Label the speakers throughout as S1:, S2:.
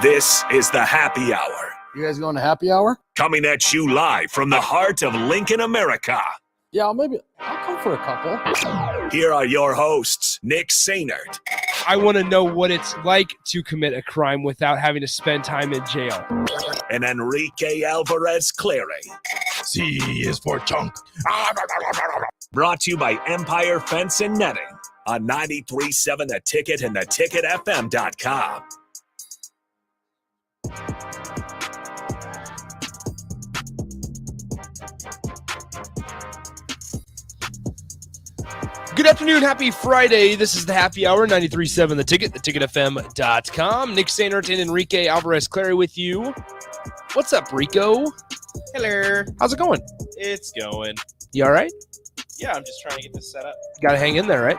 S1: This is the Happy Hour.
S2: You guys going to happy hour?
S1: Coming at you live from the heart of Lincoln, America.
S2: Yeah, I'll come for a couple.
S1: Here are your hosts, Nick Sainert.
S3: I want to know what it's like to commit a crime without having to spend time in jail.
S1: And Enrique Alvarez Clary.
S4: C is for chunk.
S1: Brought to you by Empire Fence and Netting on 93.7 The Ticket and theticketfm.com.
S3: Good afternoon, happy Friday. This is the Happy Hour, 93.7 The Ticket, theticketfm.com. Nick Sainert and Enrique Alvarez Clary with you. What's up, Rico?
S5: Hello.
S3: How's it going?
S5: It's going.
S3: You all right?
S5: Yeah, I'm just trying to get this set up.
S3: Got to hang in there, right?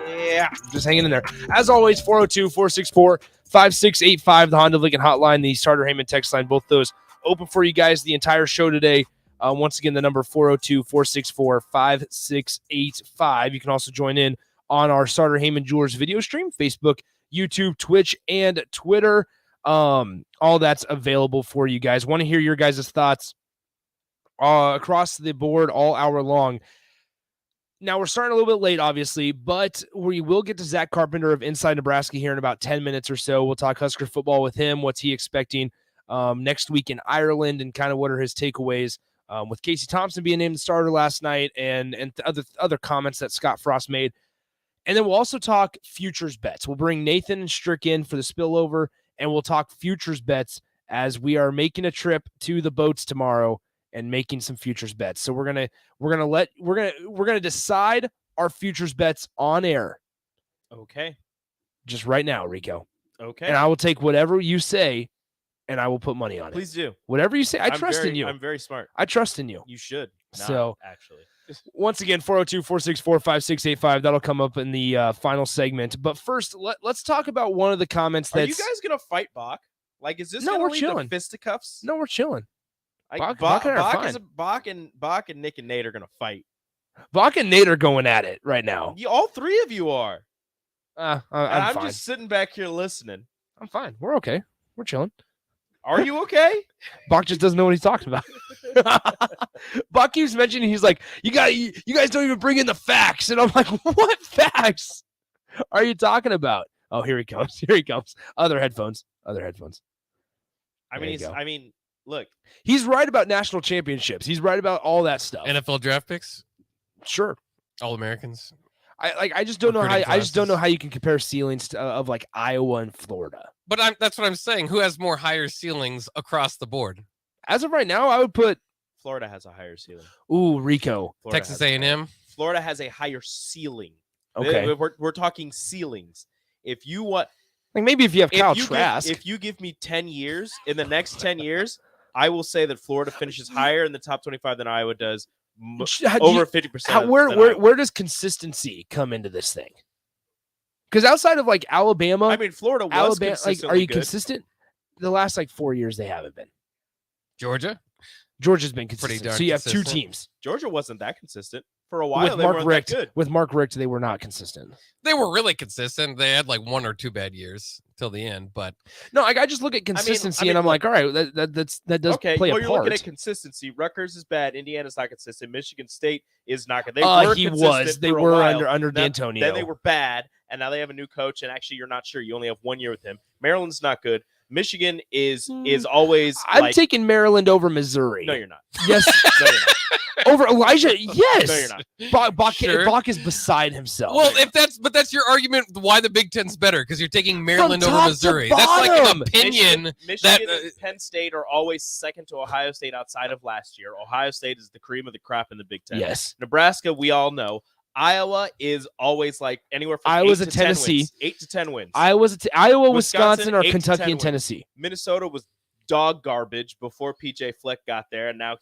S5: Yeah.
S3: Just hanging in there. As always, 402-464-5685, the Honda Lincoln hotline, the Starter Heyman text line, both those open for you guys the entire show today. Once again, the number 402-464-5685. You can also join in on our Starter Heyman Jewelers video stream, Facebook, YouTube, Twitch, and Twitter. All that's available for you guys. Want to hear your guys' thoughts across the board all hour long. Now, we're starting a little bit late, obviously, but we will get to Zach Carpenter of Inside Nebraska here in about 10 minutes or so. We'll talk Husker football with him. What's he expecting next week in Ireland, and kind of what are his takeaways with Casey Thompson being named the starter last night, and other comments that Scott Frost made. And then we'll also talk futures bets. We'll bring Nathan and Strick in for the spillover, and we'll talk futures bets as we are making a trip to the boats tomorrow and making some futures bets. So we're gonna decide our futures bets on air.
S5: Okay.
S3: Just right now, Rico.
S5: Okay.
S3: And I will take whatever you say, and I will put money on it.
S5: Please do.
S3: Whatever you say, I trust in you.
S5: I'm very smart.
S3: I trust in you.
S5: You should.
S3: So
S5: actually.
S3: Once again, 402-464-5685. That'll come up in the final segment. But first, let's talk about one of the comments that's...
S5: Are you guys going to fight Bach? Like, is this
S3: No,
S5: going
S3: we're
S5: to lead
S3: chilling.
S5: to fisticuffs?
S3: No, we're chilling.
S5: Like,
S3: Bach and I are fine.
S5: Bach and Nick and Nate are going to fight.
S3: Bach and Nate are going at it right now.
S5: All three of you are.
S3: I'm fine.
S5: just sitting back here listening.
S3: I'm fine. We're okay. We're chilling.
S5: Are you okay?
S3: Bach just doesn't know what he's talking about. Bach keeps mentioning, he's like, you guys don't even bring in the facts. And I'm like, what facts are you talking about? Oh, here he comes. Here he comes. Other headphones. I
S5: mean, look.
S3: He's right about national championships. He's right about all that stuff.
S6: NFL draft picks?
S3: Sure.
S6: All-Americans?
S3: I just don't know how you can compare ceilings of like Iowa and Florida.
S6: But that's what I'm saying. Who has more higher ceilings across the board?
S3: As of right now, I would put
S5: Florida has a higher ceiling.
S3: Ooh, Rico.
S5: Florida
S6: Texas A&M?
S5: Florida has a higher ceiling.
S3: Okay.
S5: We're talking ceilings. If you want,
S3: like maybe if you have Kyle Trask.
S5: If you give me 10 years, in the next 10 years, I will say that Florida finishes higher in the top 25 than Iowa does. Over 50%.
S3: Where does consistency come into this thing? Because outside of like Alabama,
S5: I mean, Florida was consistently
S3: are you
S5: good.
S3: Consistent? The last 4 years they haven't been.
S6: Georgia's
S3: been consistent.
S6: pretty darn
S3: so you have
S6: consistent.
S3: 2 teams.
S5: Georgia wasn't that consistent for a while.
S3: With Mark Richt, they were not consistent.
S6: They were really consistent. They had 1 or 2 bad years till the end, but
S3: no, I just look at consistency and I'm like, all right, that does
S5: okay,
S3: play a
S5: well,
S3: part.
S5: You're looking at consistency. Rutgers is bad. Indiana's not consistent. Michigan State is not good. They
S3: were under D'Antonio.
S5: Then they were bad, and now they have a new coach. And actually, you're not sure. You only have 1 year with him. Maryland's not good. Michigan is always.
S3: I'm taking Maryland over Missouri.
S5: No, you're not.
S3: Yes,
S5: no, you're not.
S3: Over Elijah, yes.
S5: No, you're not.
S3: Bach is beside himself.
S6: well, that's your argument why the Big Ten's better, because you're taking Maryland
S3: From
S6: over
S3: top
S6: Missouri.
S3: to
S6: That's like
S3: bottom.
S6: an opinion.
S5: Michigan and Penn State are always second to Ohio State outside of last year. Ohio State is the cream of the crop in the Big Ten.
S3: Yes.
S5: Nebraska, we all know. Iowa is always like anywhere from
S3: Iowa's
S5: 8
S3: a
S5: to 10
S3: Tennessee.
S5: wins. 8 to 10 wins.
S3: Iowa, Wisconsin, or
S5: 8 to
S3: Kentucky
S5: 10
S3: and Tennessee.
S5: wins. Minnesota was dog garbage before PJ Fleck got there, and now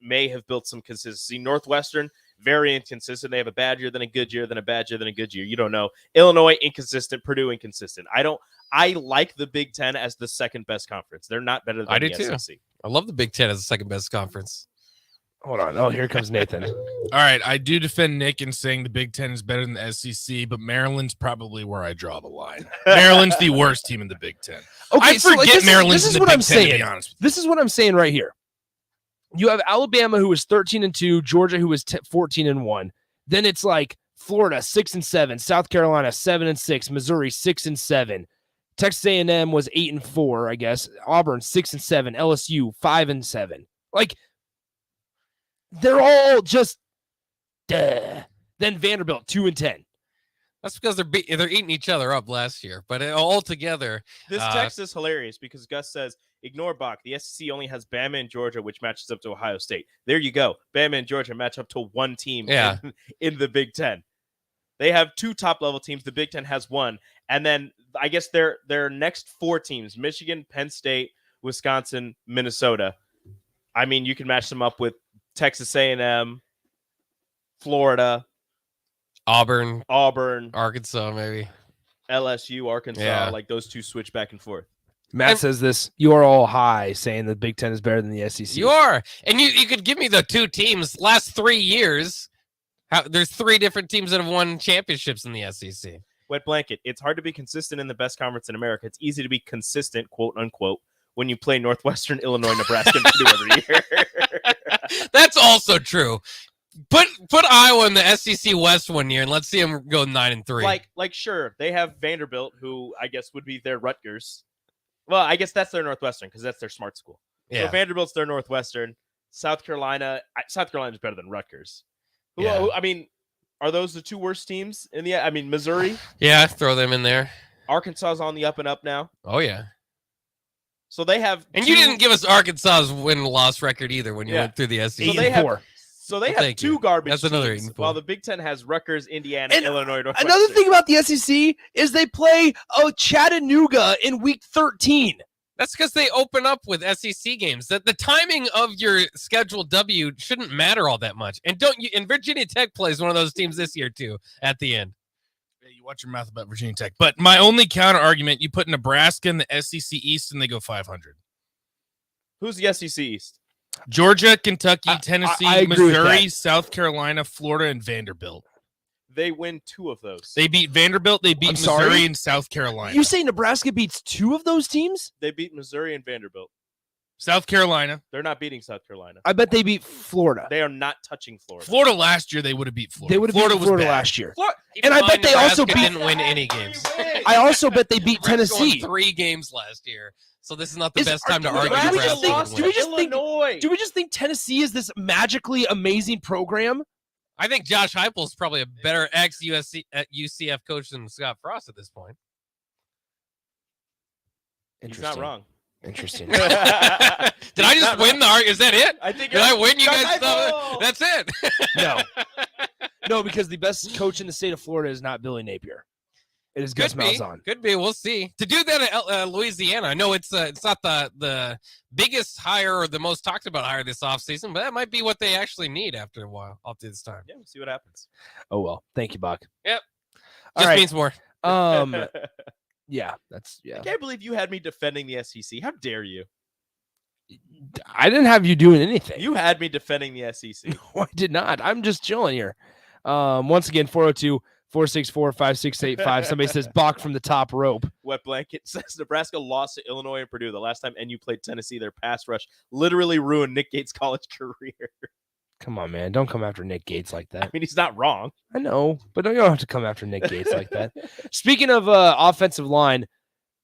S5: may have built some consistency. Northwestern, very inconsistent. They have a bad year, then a good year, then a bad year, then a good year. You don't know. Illinois, inconsistent. Purdue, inconsistent. I like the Big Ten as the second best conference. They're not better than
S6: I do
S5: the
S6: too.
S5: SEC.
S6: I love the Big Ten as the second best conference.
S3: Hold on. Oh, here comes Nathan.
S4: All right, I do defend Nick in saying the Big Ten is better than the SEC, but Maryland's probably where I draw the line. Maryland's the worst team in the Big Ten.
S3: Okay,
S4: I forget Maryland's
S3: this is
S4: in the
S3: what
S4: Big
S3: I'm
S4: Ten,
S3: saying.
S4: to be honest with you.
S3: This is what I'm saying right here. You have Alabama, who is 13-2, Georgia, who is 14-1. Then it's like Florida 6-7, South Carolina 7-6, Missouri 6-7, Texas A&M was 8-4, I guess. Auburn 6-7, LSU 5-7. Like, they're all just duh. Then Vanderbilt 2-10.
S6: That's because they're eating each other up last year, but all together.
S5: This text is hilarious because Gus says, ignore Bach. The SEC only has Bama and Georgia, which matches up to Ohio State. There you go. Bama and Georgia match up to one team in the Big Ten. They have two top-level teams. The Big Ten has one. And then I guess their next four teams, Michigan, Penn State, Wisconsin, Minnesota. I mean, you can match them up with Texas A&M, Florida,
S6: Auburn,
S5: Arkansas,
S6: maybe.
S5: LSU, Arkansas.
S6: Yeah.
S5: Like those two switch back and forth.
S3: Matt says this. You are all high saying the Big Ten is better than the SEC.
S6: You are. And you could give me the two teams last 3 years. There's 3 different teams that have won championships in the SEC.
S5: Wet blanket. It's hard to be consistent in the best conference in America. It's easy to be consistent, quote unquote, when you play Northwestern, Illinois, Nebraska, and Purdue every year.
S6: That's also true. Put Iowa in the SEC West one year and let's see them go 9-3.
S5: Like sure, they have Vanderbilt, who I guess would be their Rutgers. Well, I guess that's their Northwestern because that's their smart school.
S6: Yeah.
S5: So Vanderbilt's their Northwestern. South Carolina's better than Rutgers.
S6: Yeah.
S5: I mean, are those the two worst teams in the? I mean, Missouri.
S6: Yeah, throw them in there.
S5: Arkansas's on the up and up now.
S6: Oh yeah.
S5: So they have.
S6: And you didn't give us Arkansas's win-loss record either when you went through the SEC.
S5: So they have two garbage
S6: That's another
S5: teams,
S6: 8-4.
S5: while the Big Ten has Rutgers, Indiana,
S3: And
S5: Illinois, Northwestern.
S3: Another thing about the SEC is they play Chattanooga in week 13.
S6: That's because they open up with SEC games. That the timing of your scheduled W shouldn't matter all that much. And and Virginia Tech plays one of those teams this year too at the end.
S4: Yeah, you watch your mouth about Virginia Tech. But my only counter argument, you put Nebraska in the SEC East and they go 500.
S5: Who's the SEC East?
S4: Georgia, Kentucky, Tennessee,
S3: I agree with
S4: Missouri,
S3: that.
S4: South Carolina, Florida, and Vanderbilt.
S5: They win 2 of those.
S4: They beat Vanderbilt, they beat
S3: I'm
S4: Missouri
S3: sorry?
S4: and South Carolina.
S3: You say Nebraska beats 2 of those teams?
S5: They beat Missouri and Vanderbilt.
S4: South Carolina.
S5: They're not beating South Carolina.
S3: I bet they beat Florida.
S5: They are not touching Florida.
S4: Florida last year, they would have beat Florida.
S3: They would have beat
S4: was
S3: Florida
S4: bad.
S3: last year.
S6: Keep
S3: And
S6: in
S3: I bet
S6: mind,
S3: they also
S6: Nebraska
S3: beat-
S6: didn't win any games.
S3: I also bet they beat
S6: Nebraska won
S3: Tennessee.
S6: 3 games last year. So this is not the
S3: Is-
S6: best time to
S3: do we
S6: argue.
S3: just
S6: Nebraska
S3: think-
S6: would
S3: do
S6: win.
S3: we just think-
S5: Illinois.
S3: Do we just think Tennessee is this magically amazing program?
S6: I think Josh Heupel is probably a better ex-UCF coach than Scott Frost at this point.
S5: He's not wrong.
S3: Interesting.
S6: Did I just win the argument? Is that it?
S5: I think
S6: Did I win? You
S5: Josh
S6: guys thought
S5: Heupel!
S6: that's it.
S3: No. No, because the best coach in the state of Florida is not Billy Napier. It is Gus
S6: Could be.
S3: Malzahn.
S6: Could be. We'll see. To do that at Louisiana, I know it's not the biggest hire or the most talked about hire this offseason, but that might be what they actually need after a while, after this time.
S5: Yeah, we'll see what happens.
S3: Oh, well. Thank you, Buck.
S6: Yep.
S3: All
S6: Just
S3: right.
S6: means more.
S3: Yeah, that's,
S5: I
S3: yeah.
S5: can't believe you had me defending the SEC. How dare you?
S3: I didn't have you doing anything.
S5: You had me defending the SEC.
S3: No, I did not. I'm just chilling here. Once again, 402-464-5685. Somebody says Bach from the top rope.
S5: Wet blanket says Nebraska lost to Illinois and Purdue the last time NU played Tennessee. Their pass rush literally ruined Nick Gates' college career.
S3: Come on, man. Don't come after Nick Gates like that.
S5: I mean, he's not wrong.
S3: I know, but you don't have to come after Nick Gates like that. Speaking of offensive line,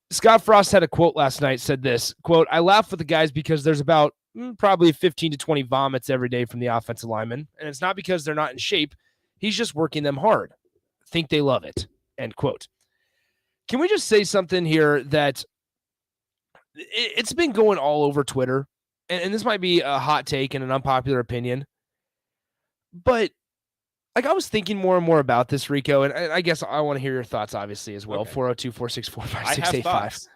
S3: Scott Frost had a quote last night, said this, quote, I laugh with the guys because there's about probably 15 to 20 vomits every day from the offensive linemen, and it's not because they're not in shape. He's just working them hard. Think they love it, end quote. Can we just say something here that it's been going all over Twitter, and this might be a hot take and an unpopular opinion, but like I was thinking more and more about this, Rico, and I guess I want to hear your thoughts, obviously, as well.
S5: Okay.
S3: 402-464-5685.
S5: thoughts.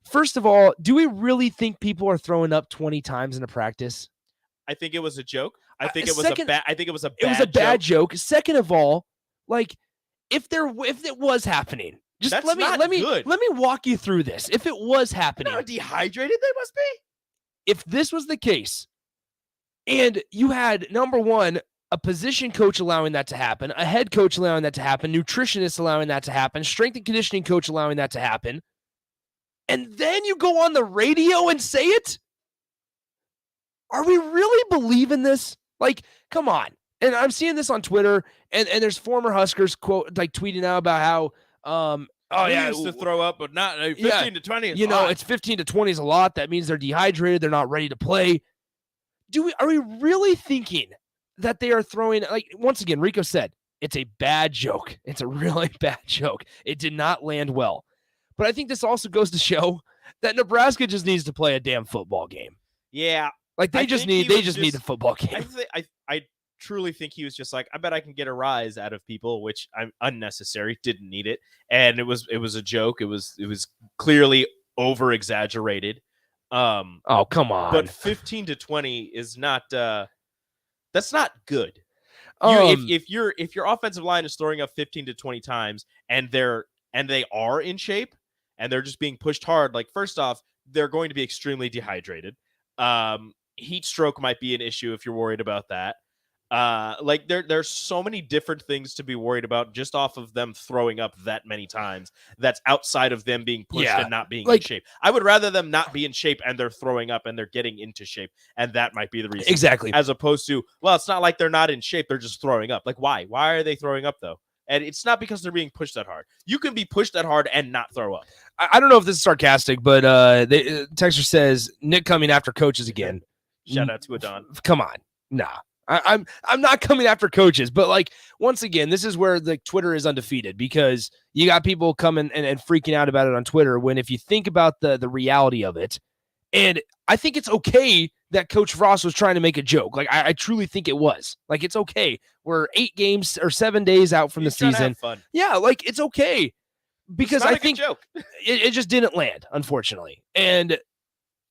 S3: First of all, do we really think people are throwing up 20 times in a practice?
S5: I think it was a joke. I think it was
S3: second-
S5: a bad. I think it was a bad.
S3: It was a bad
S5: joke.
S3: joke. Second of all, like if it was happening, just
S5: That's
S3: let me
S5: not
S3: let me
S5: good.
S3: walk you through this. If it was
S5: You
S3: happening,
S5: know how dehydrated they must be.
S3: if this was the case, And you had, number one, a position coach allowing that to happen, a head coach allowing that to happen, nutritionists allowing that to happen, strength and conditioning coach allowing that to happen. And then you go on the radio and say it? Are we really believing this? Like, come on. And I'm seeing this on Twitter, and there's former Huskers quote like tweeting out about how
S5: we used to throw up, but not 15 to 20 is
S3: it's 15 to 20 is a lot. That means they're dehydrated, they're not ready to play. Are we really thinking that they are throwing, like, once again, Rico said, it's a bad joke. It's a really bad joke. It did not land well. But I think this also goes to show that Nebraska just needs to play a damn football game.
S5: Yeah.
S3: Like they just need the football game.
S5: I truly think he was just like, I bet I can get a rise out of people, which I'm unnecessary, didn't need it. And it was a joke. It was clearly over exaggerated.
S3: Oh, come on.
S5: But 15 to 20 is not that's not good. If your offensive line is throwing up 15 to 20 times and they are in shape and they're just being pushed hard, like, first off, they're going to be extremely dehydrated. Heat stroke might be an issue if you're worried about that. Like there's so many different things to be worried about just off of them throwing up that many times. That's outside of them being pushed and not being in shape. I would rather them not be in shape and they're throwing up and they're getting into shape, and that might be the reason.
S3: Exactly.
S5: As opposed to, well, it's not like they're not in shape, they're just throwing up. Like, why? Why are they throwing up though? And it's not because they're being pushed that hard. You can be pushed that hard and not throw up.
S3: I don't know if this is sarcastic, but Texter says Nick coming after coaches again.
S5: Shout out to Adon.
S3: Come on. Nah. I'm not coming after coaches, but like, once again, this is where the Twitter is undefeated, because you got people coming and freaking out about it on Twitter, when if you think about the reality of it, and I think it's okay that Coach Frost was trying to make a joke. Like, I truly think it was. Like, it's okay. We're 8 games or 7 days out from the season.
S5: Fun.
S3: Yeah, like, it's okay. Because I think
S5: joke.
S3: it just didn't land, unfortunately. And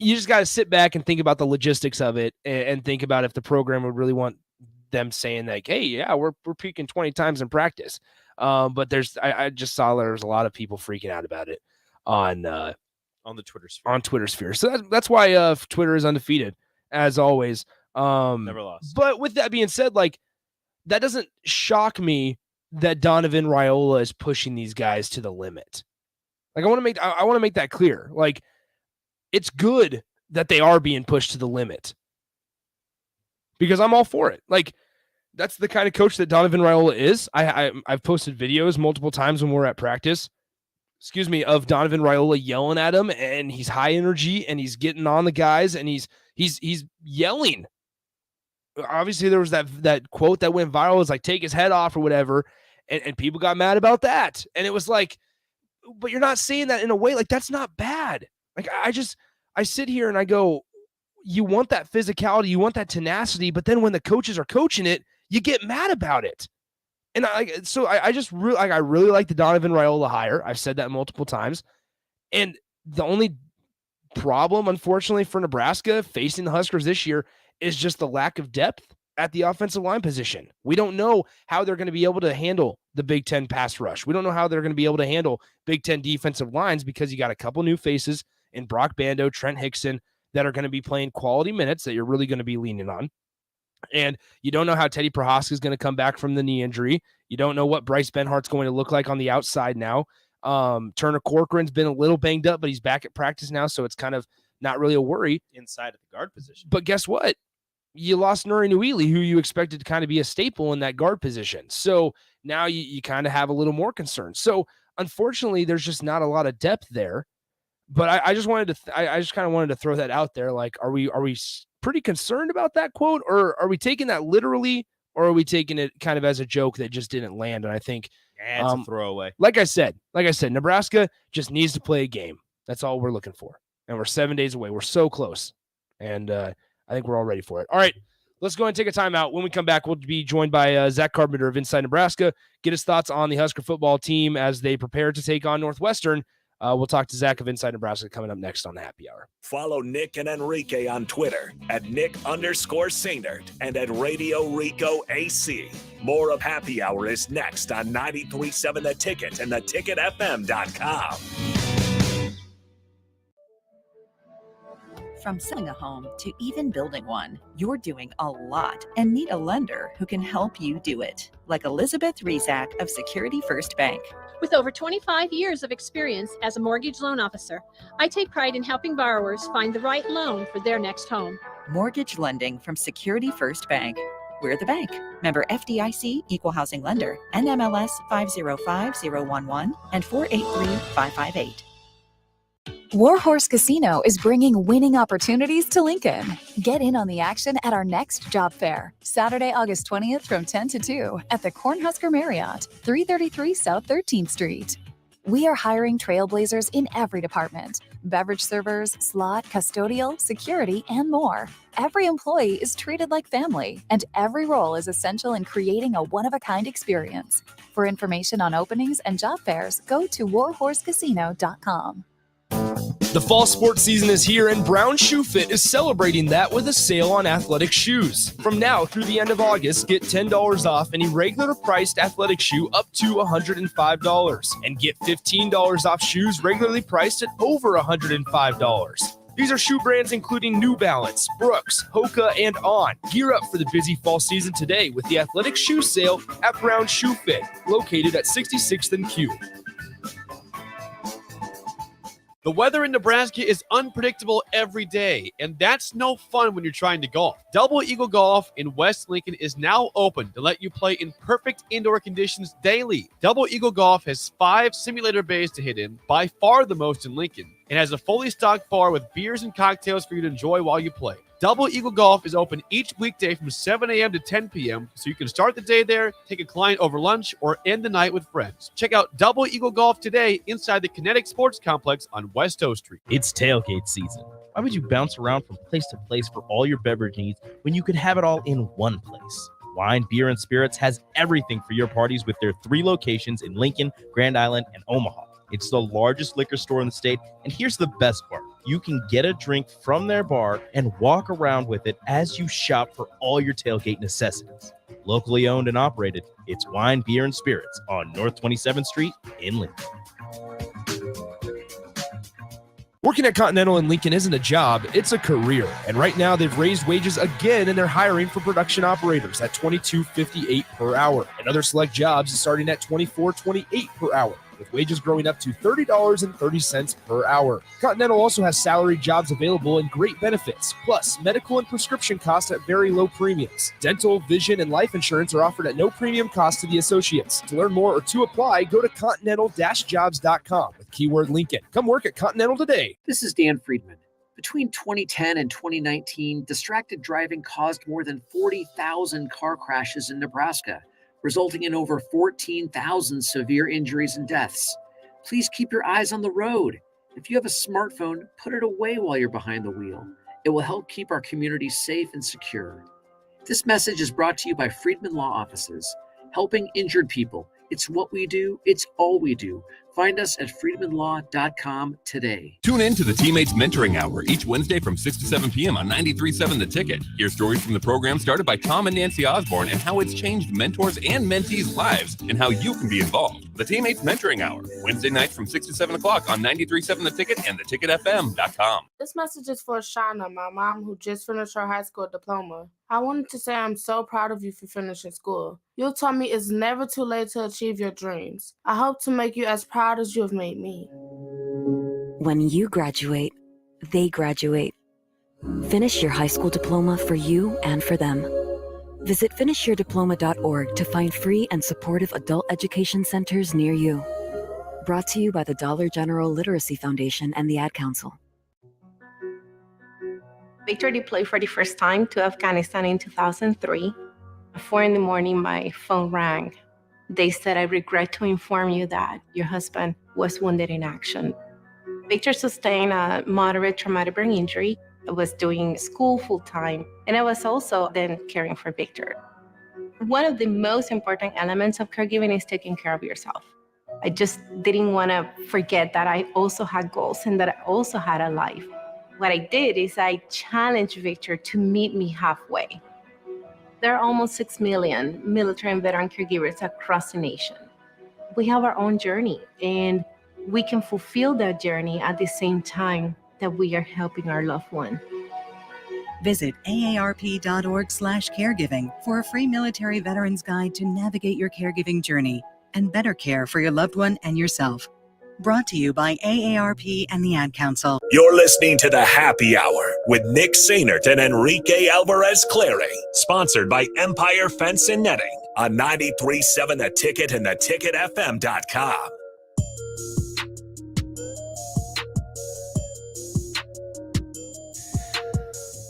S3: you just got to sit back and think about the logistics of it, and think about if the program would really want them saying like, hey, yeah, we're peaking 20 times in practice. But I just saw there's a lot of people freaking out about it on the Twitter sphere. On Twitter sphere. So that's why Twitter is undefeated, as always.
S5: Never lost.
S3: But with that being said, like, that doesn't shock me that Donovan Raiola is pushing these guys to the limit. Like, I want to make that clear. Like, it's good that they are being pushed to the limit, because I'm all for it. Like, that's the kind of coach that Donovan Raiola is. I've posted videos multiple times when we're at practice, of Donovan Raiola yelling at him, and he's high energy and he's getting on the guys and he's yelling. Obviously, there was that quote that went viral. It's like, take his head off or whatever. And people got mad about that. And it was like, but you're not saying that in a way, like, that's not bad. Like, I sit here and I go, you want that physicality, you want that tenacity, but then when the coaches are coaching it, you get mad about it. And I really like the Donovan Raiola hire. I've said that multiple times. And the only problem, unfortunately, for Nebraska facing the Huskers this year is just the lack of depth at the offensive line position. We don't know how they're going to be able to handle the Big Ten pass rush. We don't know how they're going to be able to handle Big Ten defensive lines, because you got a couple new faces in Brock Bando, Trent Hickson, that are going to be playing quality minutes that you're really going to be leaning on. And you don't know how Teddy Prohaska is going to come back from the knee injury. You don't know what Bryce Benhart's going to look like on the outside now. Turner Corcoran's been a little banged up, but he's back at practice now, so it's kind of not really a worry.
S5: Inside of the guard position.
S3: But guess what? You lost Nuri Nuili, who you expected to kind of be a staple in that guard position. So now you kind of have a little more concern. So unfortunately, there's just not a lot of depth there. But I just wanted to, I just kind of wanted to throw that out there. Like, are we pretty concerned about that quote, or are we taking that literally, or are we taking it kind of as a joke that just didn't land? And I think
S5: it's a throwaway.
S3: Like I said, Nebraska just needs to play a game. That's all we're looking for. And we're 7 days away. We're so close. And I think we're all ready for it. All right, let's go and take a timeout. When we come back, we'll be joined by Zach Carpenter of Inside Nebraska, get his thoughts on the Husker football team as they prepare to take on Northwestern. We'll talk to Zach of Inside Nebraska coming up next on the Happy Hour.
S1: Follow Nick and Enrique on Twitter at Nick_Sainert and at Radio Rico AC. More of Happy Hour is next on 93.7 The Ticket and theticketfm.com.
S7: From selling a home to even building one, you're doing a lot and need a lender who can help you do it. Like Elizabeth Rizak of Security First Bank.
S8: With over 25 years of experience as a mortgage loan officer, I take pride in helping borrowers find the right loan for their next home. Mortgage lending from Security First Bank. We're the bank. Member FDIC, Equal Housing Lender, NMLS 505011 and 483558.
S9: Warhorse Casino is bringing winning opportunities to Lincoln. Get in on the action at our next job fair, Saturday, August 20th from 10 to 2 at the Husker Marriott, 333 South 13th Street. We are hiring trailblazers in every department: beverage servers, slot, custodial, security, and more. Every employee is treated like family, and every role is essential in creating a one-of-a-kind experience. For information on openings and job fairs, go to warhorsecasino.com.
S3: The fall sports season is here, and Brown Shoe Fit is celebrating that with a sale on athletic shoes. From now through the end of August, get $10 off any regular priced athletic shoe up to $105, and get $15 off shoes regularly priced at over $105. These are shoe brands including New Balance, Brooks, Hoka, and On. Gear up for the busy fall season today with the athletic shoe sale at Brown Shoe Fit, located at 66th and Q.
S10: The weather in Nebraska is unpredictable every day, and that's no fun when you're trying to golf. Double Eagle Golf in West Lincoln is now open to let you play in perfect indoor conditions daily. Double Eagle Golf has 5 simulator bays to hit in, by far the most in Lincoln, and has a fully stocked bar with beers and cocktails for you to enjoy while you play. Double Eagle Golf is open each weekday from 7 a.m. to 10 p.m., so you can start the day there, take a client over lunch, or end the night with friends. Check out Double Eagle Golf today inside the Kinetic Sports Complex on West O Street.
S11: It's tailgate season. Why would you bounce around from place to place for all your beverage needs when you could have it all in one place? Wine, Beer, and Spirits has everything for your parties with their 3 locations in Lincoln, Grand Island, and Omaha. It's the largest liquor store in the state, and here's the best part. You can get a drink from their bar and walk around with it as you shop for all your tailgate necessities. Locally owned and operated, it's Wine, Beer, and Spirits on North 27th Street in Lincoln.
S3: Working at Continental in Lincoln isn't a job, it's a career. And right now they've raised wages again, and they're hiring for production operators at $22.58 per hour. And other select jobs starting at $24.28 per hour, with wages growing up to $30.30 per hour. Continental also has salaried jobs available and great benefits, plus medical and prescription costs at very low premiums. Dental, vision, and life insurance are offered at no premium cost to the associates. To learn more or to apply, go to continental-jobs.com with keyword Lincoln. Come work at Continental today.
S12: This is Dan Friedman. Between 2010 and 2019, distracted driving caused more than 40,000 car crashes in Nebraska, resulting in over 14,000 severe injuries and deaths. Please keep your eyes on the road. If you have a smartphone, put it away while you're behind the wheel. It will help keep our community safe and secure. This message is brought to you by Friedman Law Offices, helping injured people. It's what we do. It's all we do. Find us at freedmanlaw.com today.
S13: Tune in to the Teammates Mentoring Hour each Wednesday from 6 to 7 p.m. on 93.7 The Ticket. Hear stories from the program started by Tom and Nancy Osborne and how it's changed mentors and mentees' lives and how you can be involved. The Teammates Mentoring Hour, Wednesday nights from 6 to 7 o'clock on 93.7 The Ticket and theticketfm.com.
S14: This message is for Shauna, my mom who just finished her high school diploma. I wanted to say I'm so proud of you for finishing school. You taught me it's never too late to achieve your dreams. I hope to make you as proud as you have made me.
S15: When you graduate, they graduate. Finish your high school diploma for you and for them. Visit finishyourdiploma.org to find free and supportive adult education centers near you. Brought to you by the Dollar General Literacy Foundation and the Ad Council.
S16: Victor deployed for the first time to Afghanistan in 2003. At 4 a.m, my phone rang. They said, "I regret to inform you that your husband was wounded in action." Victor sustained a moderate traumatic brain injury. I was doing school full-time, and I was also then caring for Victor. One of the most important elements of caregiving is taking care of yourself. I just didn't want to forget that I also had goals and that I also had a life. What I did is I challenged Victor to meet me halfway. There are almost 6 million military and veteran caregivers across the nation. We have our own journey, and we can fulfill that journey at the same time that we are helping our loved one.
S17: Visit aarp.org/caregiving for a free military veterans guide to navigate your caregiving journey and better care for your loved one and yourself. Brought to you by AARP and the Ad Council.
S1: You're listening to The Happy Hour with Nick Sainert and Enrique Alvarez Clary, sponsored by Empire Fence and Netting on 93.7 The Ticket and theticketfm.com.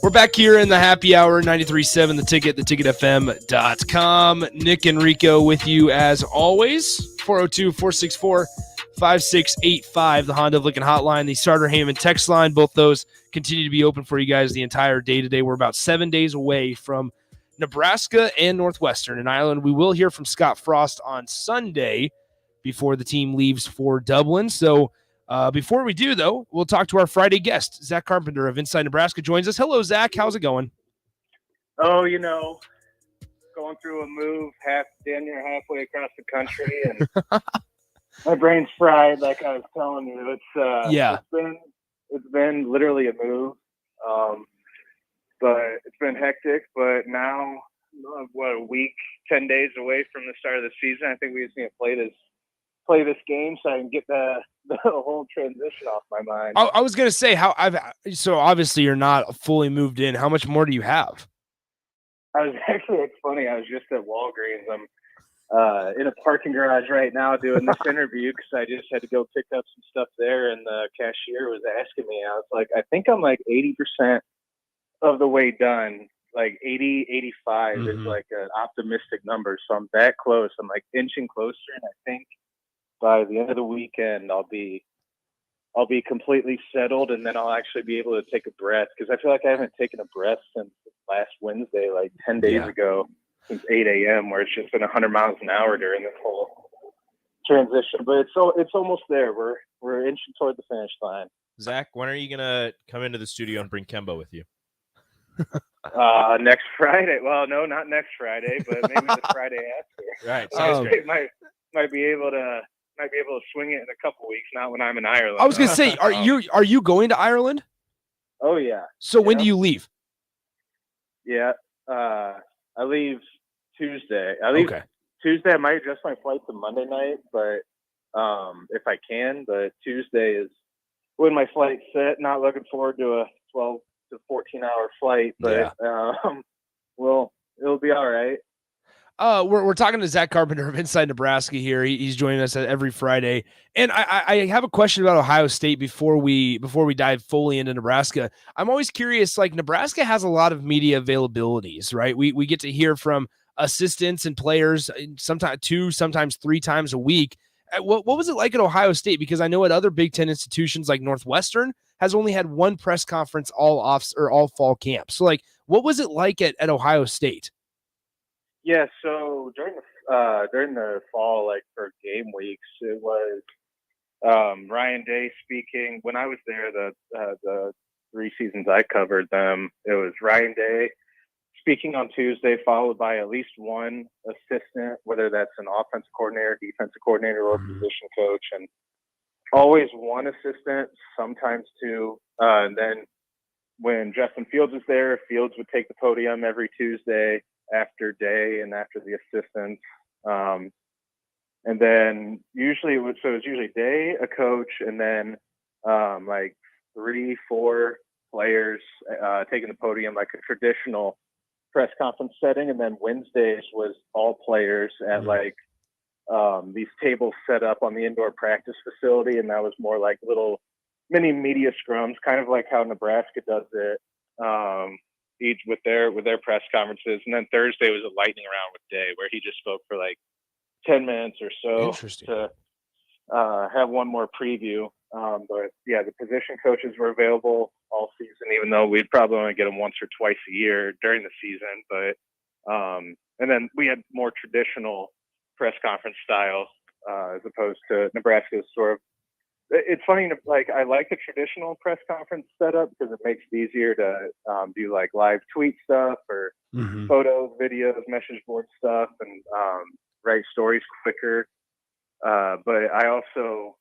S3: We're back here in the happy hour, 93.7 The Ticket, theticketfm.com. Nick and Rico with you as always. 402-464-5685, the Honda of Lincoln hotline, the Starter Heyman text line. Both those continue to be open for you guys the entire day today. We're about 7 days away from Nebraska and Northwestern in Ireland. We will hear from Scott Frost on Sunday before the team leaves for Dublin. So before we do, though, we'll talk to our Friday guest. Zach Carpenter of Inside Nebraska joins us. Hello, Zach. How's it going?
S18: Oh, going through a move damn near halfway across the country, and my brain's fried. Like I was telling you, it's been literally a move, but it's been hectic. But now, a week, 10 days away from the start of the season, I think we just need to play this game so I can get the whole transition off my mind.
S3: I was going to say so obviously you're not fully moved in. How much more do you have?
S18: It's funny. I was just at Walgreens. I'm in a parking garage right now doing this interview because I just had to go pick up some stuff there, and the cashier was asking me. I was like, I think I'm like 80% of the way done. Like 80, 85 is like an optimistic number. So I'm that close. I'm like inching closer, and I think by the end of the weekend, I'll be completely settled, and then I'll actually be able to take a breath, because I feel like I haven't taken a breath since last Wednesday, like 10 days ago, since 8 a.m., where it's just been 100 miles an hour during this whole transition. But it's almost there. We're inching toward the finish line.
S5: Zach, when are you gonna come into the studio and bring Kemba with you?
S18: Next Friday. Well, no, not next Friday, but maybe the Friday after.
S5: Right. Sounds great.
S18: Might be able to swing it in a couple weeks, not when I'm in Ireland.
S3: I was going to say, are you going to Ireland?
S18: Oh, yeah.
S3: So when do you leave?
S18: Yeah. I leave Tuesday. Tuesday. I might adjust my flight to Monday night, but if I can. But Tuesday is when my flight's set. Not looking forward to a 12 to 14-hour flight, but it'll be all right.
S3: We're talking to Zach Carpenter of Inside Nebraska here. He's joining us every Friday. And I have a question about Ohio State before we dive fully into Nebraska. I'm always curious, like Nebraska has a lot of media availabilities, right? We get to hear from assistants and players sometimes 2, sometimes 3 times a week. What was it like at Ohio State? Because I know at other Big Ten institutions like Northwestern has only had one press conference all fall camp. So like, what was it like at Ohio State?
S18: Yeah, so during the fall, like for game weeks, it was Ryan Day speaking. When I was there, the 3 seasons I covered them, it was Ryan Day speaking on Tuesday, followed by at least one assistant, whether that's an offensive coordinator, defensive coordinator, or position coach, and always one assistant, sometimes 2. And then when Justin Fields was there, Fields would take the podium every Tuesday after Day and after the assistants. And then usually it was usually Day, a coach, and then like 3-4 players taking the podium, like a traditional press conference setting. And then Wednesdays was all players at like these tables set up on the indoor practice facility, and that was more like little mini media scrums, kind of like how Nebraska does it. Each with their press conferences. And then Thursday was a lightning round with Day, where he just spoke for like 10 minutes or so to have one more preview. But yeah, the position coaches were available all season, even though we'd probably only get them once or twice a year during the season. But and then we had more traditional press conference style as opposed to Nebraska's sort of. It's funny, like I like the traditional press conference setup because it makes it easier to do like live tweet stuff or photos, videos, message board stuff, and write stories quicker. But I also,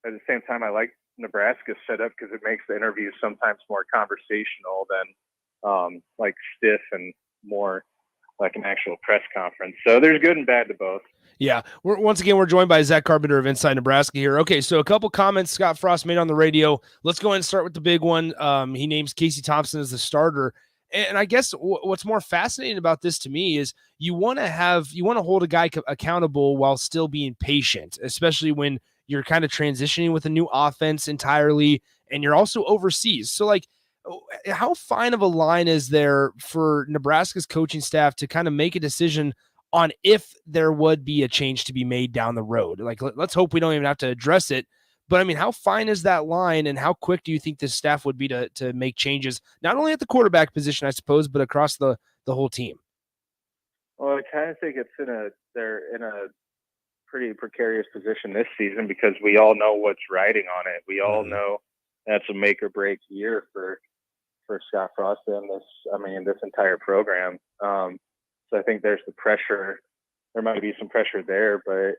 S18: at the same time, I like Nebraska's set up because it makes the interviews sometimes more conversational than like stiff and more like an actual press conference. So there's good and bad to both.
S3: Yeah. Once again, we're joined by Zach Carpenter of Inside Nebraska here. Okay, so a couple comments Scott Frost made on the radio. Let's go ahead and start with the big one. He names Casey Thompson as the starter. And I guess what's more fascinating about this to me is you want to hold a guy accountable while still being patient, especially when you're kind of transitioning with a new offense entirely and you're also overseas. So like, how fine of a line is there for Nebraska's coaching staff to kind of make a decision on if there would be a change to be made down the road? Like, let's hope we don't even have to address it. But I mean, how fine is that line, and how quick do you think this staff would be to make changes, not only at the quarterback position, I suppose, but across the whole team?
S18: Well, I kind of think they're in a pretty precarious position this season because we all know what's riding on it. We all know that's a make or break year for Scott Frost and this entire program. So I think there's the pressure. There might be some pressure there, but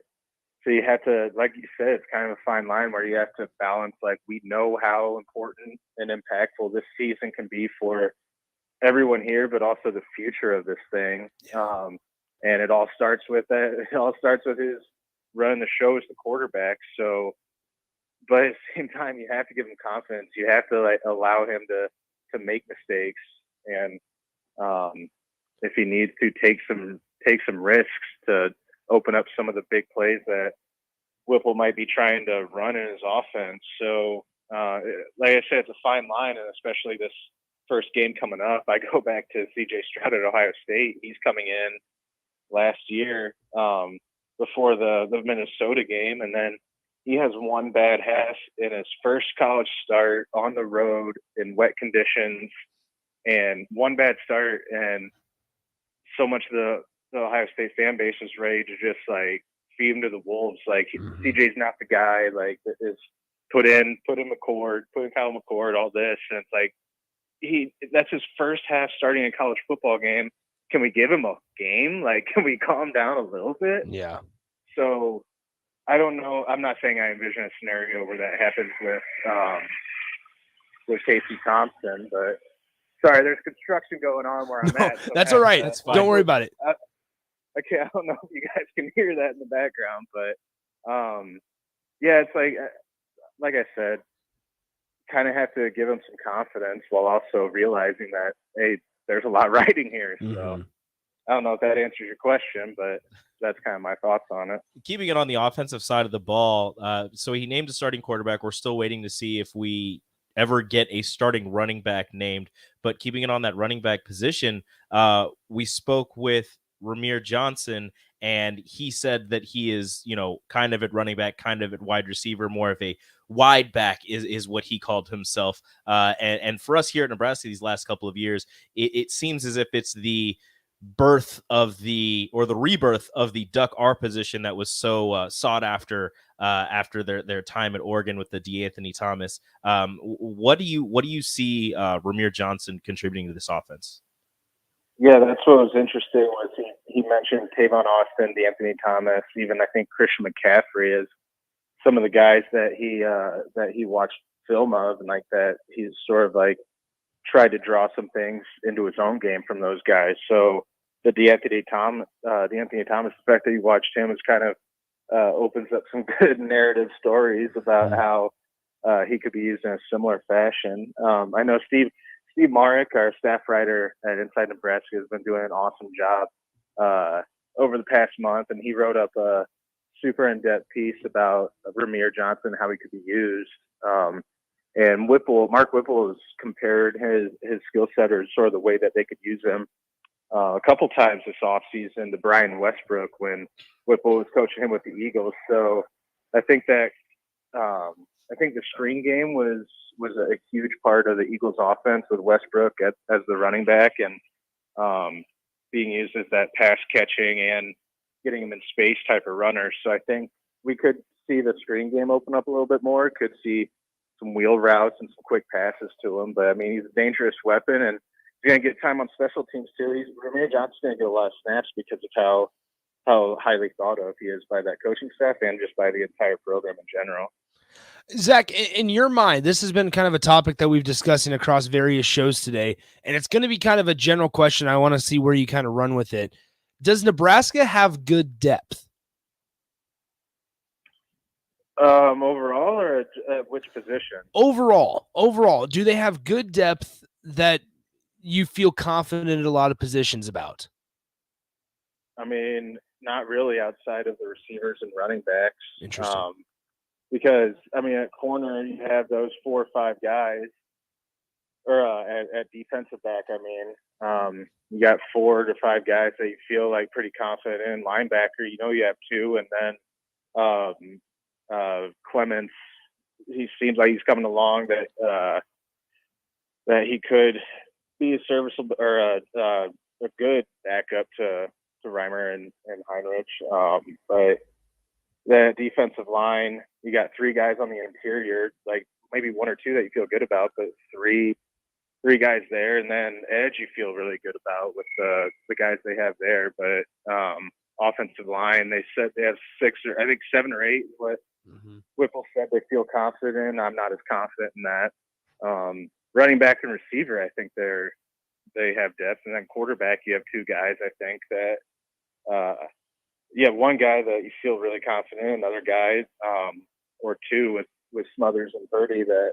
S18: so you have to, like you said, it's kind of a fine line where you have to balance, like, we know how important and impactful this season can be for everyone here, but also the future of this thing. And it all starts with that. It all starts with his running the show as the quarterback. So, but at the same time, you have to give him confidence. You have to like allow him to make mistakes, and if he needs to take some risks to open up some of the big plays that Whipple might be trying to run in his offense. So, like I said, it's a fine line, and especially this first game coming up. I go back to C.J. Stroud at Ohio State. He's coming in last year before the Minnesota game, and then he has one bad half in his first college start on the road in wet conditions, and one bad start, and so much of the Ohio State fan base is ready to just like feed him to the wolves. Like CJ's not the guy. Like is put in McCord, put in Kyle McCord, all this, and it's like that's his first half starting a college football game. Can we give him a game? Like, can we calm down a little bit?
S3: Yeah.
S18: So I don't know. I'm not saying I envision a scenario where that happens with Casey Thompson, but sorry, there's construction going on where I'm at. So
S3: that's all right. That's fine. Don't worry about it.
S18: Okay, I don't know if you guys can hear that in the background, but yeah, it's like I said, kind of have to give him some confidence while also realizing that, hey, there's a lot riding here. So I don't know if that answers your question, but that's kind of my thoughts on it.
S5: Keeping it on the offensive side of the ball, so he named a starting quarterback. We're still waiting to see if we ever get a starting running back named, but keeping it on that running back position, we spoke with Ramir Johnson, and he said that he is, kind of at running back, kind of at wide receiver, more of a wide back is what he called himself. And for us here at Nebraska these last couple of years, it seems as if it's the rebirth of the Duck R position that was so sought after their time at Oregon with the DeAnthony Thomas. What do you see Ramir Johnson contributing to this offense?
S18: Yeah, that's what was interesting was he mentioned Tavon Austin, DeAnthony Thomas, even I think Christian McCaffrey is some of the guys that he watched film of, and like that he's sort of like tried to draw some things into his own game from those guys. So the DeAnthony Thomas, the fact that you watched him is kind of opens up some good narrative stories about how he could be used in a similar fashion. I know Steve Marek, our staff writer at Inside Nebraska, has been doing an awesome job over the past month, and he wrote up a super in-depth piece about Ramir Johnson, how he could be used. And Mark Whipple has compared his skill set or sort of the way that they could use him a couple times this offseason to Brian Westbrook when Whipple was coaching him with the Eagles. So I think that the screen game was a huge part of the Eagles offense with Westbrook as the running back and being used as that pass catching and getting him in space type of runner. So I think we could see the screen game open up a little bit more, could see some wheel routes and some quick passes to him. But I mean, he's a dangerous weapon, and he's going to get time on special teams too. Ramir Johnson's going to get a lot of snaps because of how highly thought of he is by that coaching staff and just by the entire program in general.
S3: Zach, in your mind, this has been kind of a topic that we've discussing across various shows today, and it's going to be kind of a general question. I want to see where you kind of run with it. Does Nebraska have good depth?
S18: Overall, or at which position?
S3: Overall, do they have good depth that you feel confident in a lot of positions about?
S18: I mean, not really outside of the receivers and running backs.
S3: Interesting.
S18: Because, I mean, at corner, you have those 4 or 5 guys, or at defensive back, I mean, you got 4 to 5 guys that you feel like pretty confident in. Linebacker, you know, you have 2, and then Clements, he seems like he's coming along that he could be a serviceable or a good backup to Reimer and Heinrich. But the defensive line, you got 3 guys on the interior, like maybe 1 or 2 that you feel good about, but three guys there, and then edge you feel really good about with the guys they have there. But offensive line, they have 6 or I think 7 or 8 is what Whipple said they feel confident in. I'm not as confident in that. Running back and receiver, I think they have depth, and then quarterback, you have 2 guys. I think that you have 1 guy that you feel really confident in, another guy or 2 with Smothers and Purdy that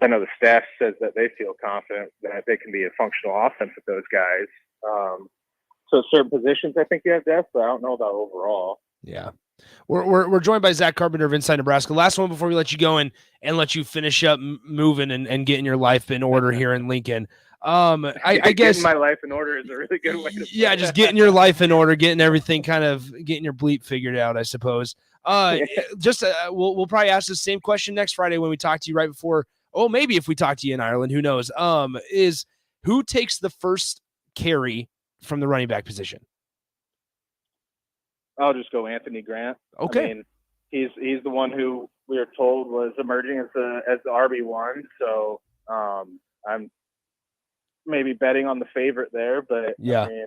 S18: I know the staff says that they feel confident that they can be a functional offense with those guys. So certain positions, I think you have depth, but I don't know about overall.
S3: Yeah. We're joined by Zach Carpenter of Inside Nebraska. Last one before we let you go and let you finish up moving and getting your life in order here in Lincoln. I guess
S18: getting my life in order is a really good way to
S3: yeah, just getting your life in order, getting everything kind of getting your bleep figured out, I suppose. Just we'll probably ask the same question next Friday when we talk to you right before. Oh, maybe if we talk to you in Ireland, who knows? Is who takes the first carry from the running back position?
S18: I'll just go Anthony Grant.
S3: Okay.
S18: I mean, he's the one who we are told was emerging as the RB1. So I'm maybe betting on the favorite there, but
S3: yeah.
S18: I mean,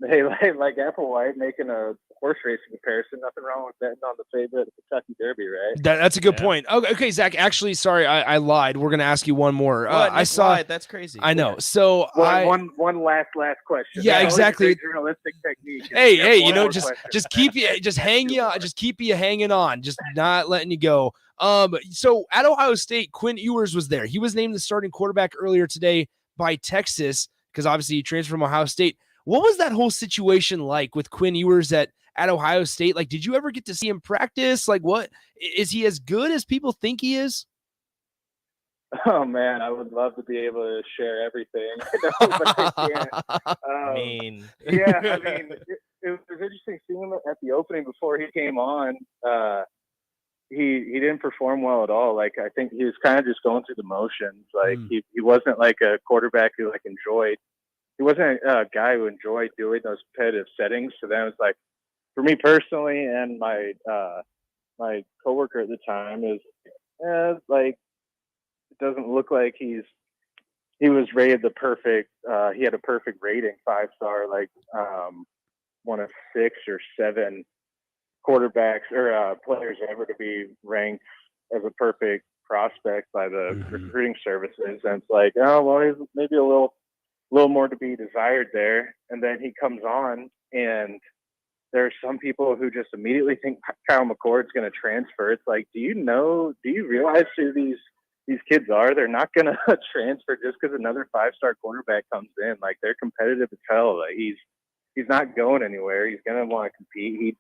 S18: hey, like Applewhite making a horse racing comparison, nothing wrong with betting on the favorite at the Kentucky Derby, right?
S3: That's a good point. Okay, Zach. Actually, sorry, I lied. We're gonna ask you one more. I saw.
S5: Lied? That's crazy.
S3: I know. So
S18: one last question.
S3: Yeah, exactly.
S18: Journalistic technique.
S3: Hey, you know, just keep you hanging on, just not letting you go. So at Ohio State, Quinn Ewers was there. He was named the starting quarterback earlier today by Texas because obviously he transferred from Ohio State. What was that whole situation like with Quinn Ewers at Ohio State? Like, did you ever get to see him practice? Like, what is he as good as people think he is?
S18: Oh man, I would love to be able to share everything. But I can't. Yeah, I mean, it was interesting seeing him at the opening before he came on. He didn't perform well at all. Like, I think he was kind of just going through the motions. Like he wasn't like a quarterback who like enjoyed. He wasn't a guy who enjoyed doing those competitive settings. So then it was like, for me personally, and my coworker at the time is like, it doesn't look like he was rated the perfect. He had a perfect rating, 5-star, like one of 6 or 7 quarterbacks or players ever to be ranked as a perfect prospect by the recruiting services. And it's like, oh well, he's maybe a little more to be desired there. And then he comes on, and there are some people who just immediately think Kyle McCord's going to transfer. It's like, do you realize who these kids are? They're not going to transfer just because another 5-star quarterback comes in. Like, they're competitive as hell. Like, he's not going anywhere. He's going to want to compete.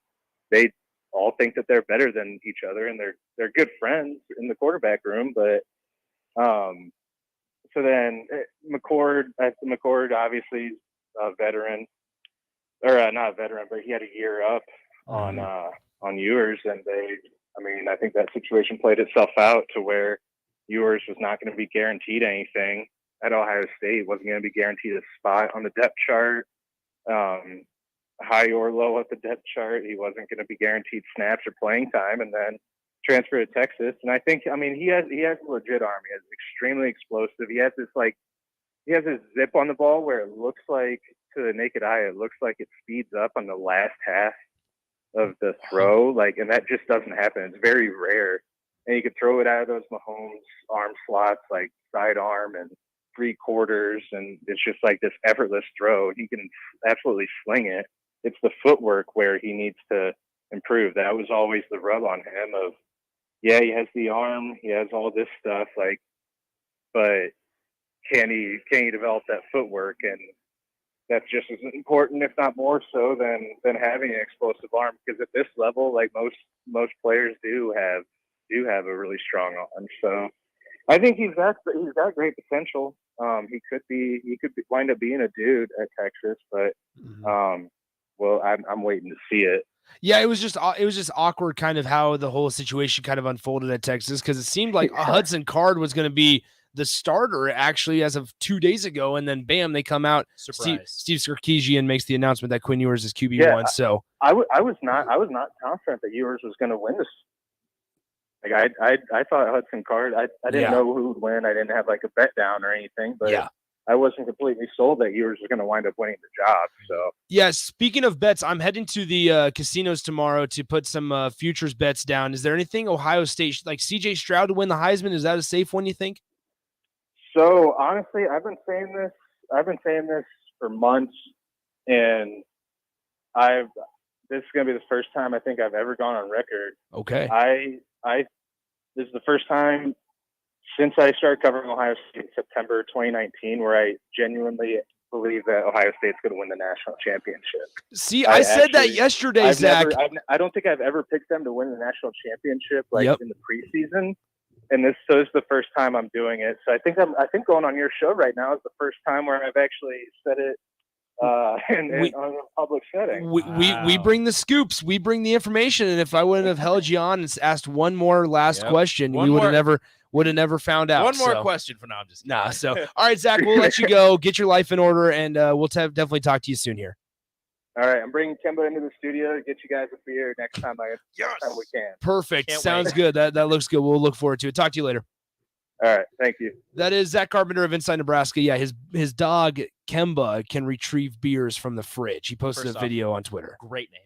S18: They all think that they're better than each other, and they're good friends in the quarterback room. But so then McCord obviously a veteran, or not a veteran, but he had a year up on Ewers, and I think that situation played itself out to where Ewers was not going to be guaranteed anything at Ohio State. Wasn't going to be guaranteed a spot on the depth chart, high or low at the depth chart. He wasn't going to be guaranteed snaps or playing time, and then transfer to Texas. And I think, he has a legit arm. He has extremely explosive. He has this zip on the ball where it looks like, to the naked eye, it looks like it speeds up on the last half of the throw. Like, and that just doesn't happen. It's very rare and he could throw it out of those Mahomes arm slots, like sidearm and 3/4, and it's just like this effortless throw. He can absolutely sling it. It's the footwork where he needs to improve. That was always the rub on him of, yeah, he has the arm, he has all this stuff, like, but can he develop that footwork? And that's just as important, if not more so, than having an explosive arm. Because at this level, like most players do have a really strong arm. So I think he's got great potential. He could wind up being a dude at Texas, but well, I'm waiting to see it.
S3: Yeah, it was just awkward, kind of how the whole situation kind of unfolded at Texas, because it seemed like Hudson Card was going to be the starter actually as of 2 days ago, and then bam, they come out.
S5: Surprise.
S3: Steve Sarkisian makes the announcement that Quinn Ewers is QB1. So
S18: I was not confident that Ewers was going to win this. Like I thought Hudson Card. I didn't know who would win. I didn't have like a bet down or anything, but I wasn't completely sold that Ewers was going to wind up winning the job. So
S3: yeah, speaking of bets, I'm heading to the casinos tomorrow to put some futures bets down. Is there anything Ohio State, like CJ Stroud to win the Heisman? Is that a safe one, you think?
S18: So honestly, I've been saying this for months, and this is going to be the first time I think I've ever gone on record.
S3: Okay.
S18: This is the first time since I started covering Ohio State in September 2019 where I genuinely believe that Ohio State's going to win the national championship.
S3: See, I said that yesterday, Zach.
S18: I don't think I've ever picked them to win the national championship in the preseason. And this is the first time I'm doing it. So I think going on your show right now is the first time where I've actually said it in a public setting.
S3: We bring the scoops, we bring the information, and if I wouldn't have held you on and asked one more last question, we would have never found out.
S5: One more question for now. I'm just kidding.
S3: So all right, Zach, we'll let you go. Get your life in order, and we'll definitely talk to you soon here.
S18: All right, I'm bringing Kemba into the studio to get you guys a beer next time we can.
S3: Perfect.
S5: Can't
S3: Sounds
S5: wait.
S3: good. That looks good. We'll look forward to it. Talk to you later.
S18: All right, thank you.
S3: That is Zach Carpenter of Inside Nebraska. Yeah, his dog Kemba can retrieve beers from the fridge. He posted
S5: First
S3: a
S5: off,
S3: video on Twitter.
S5: Great name.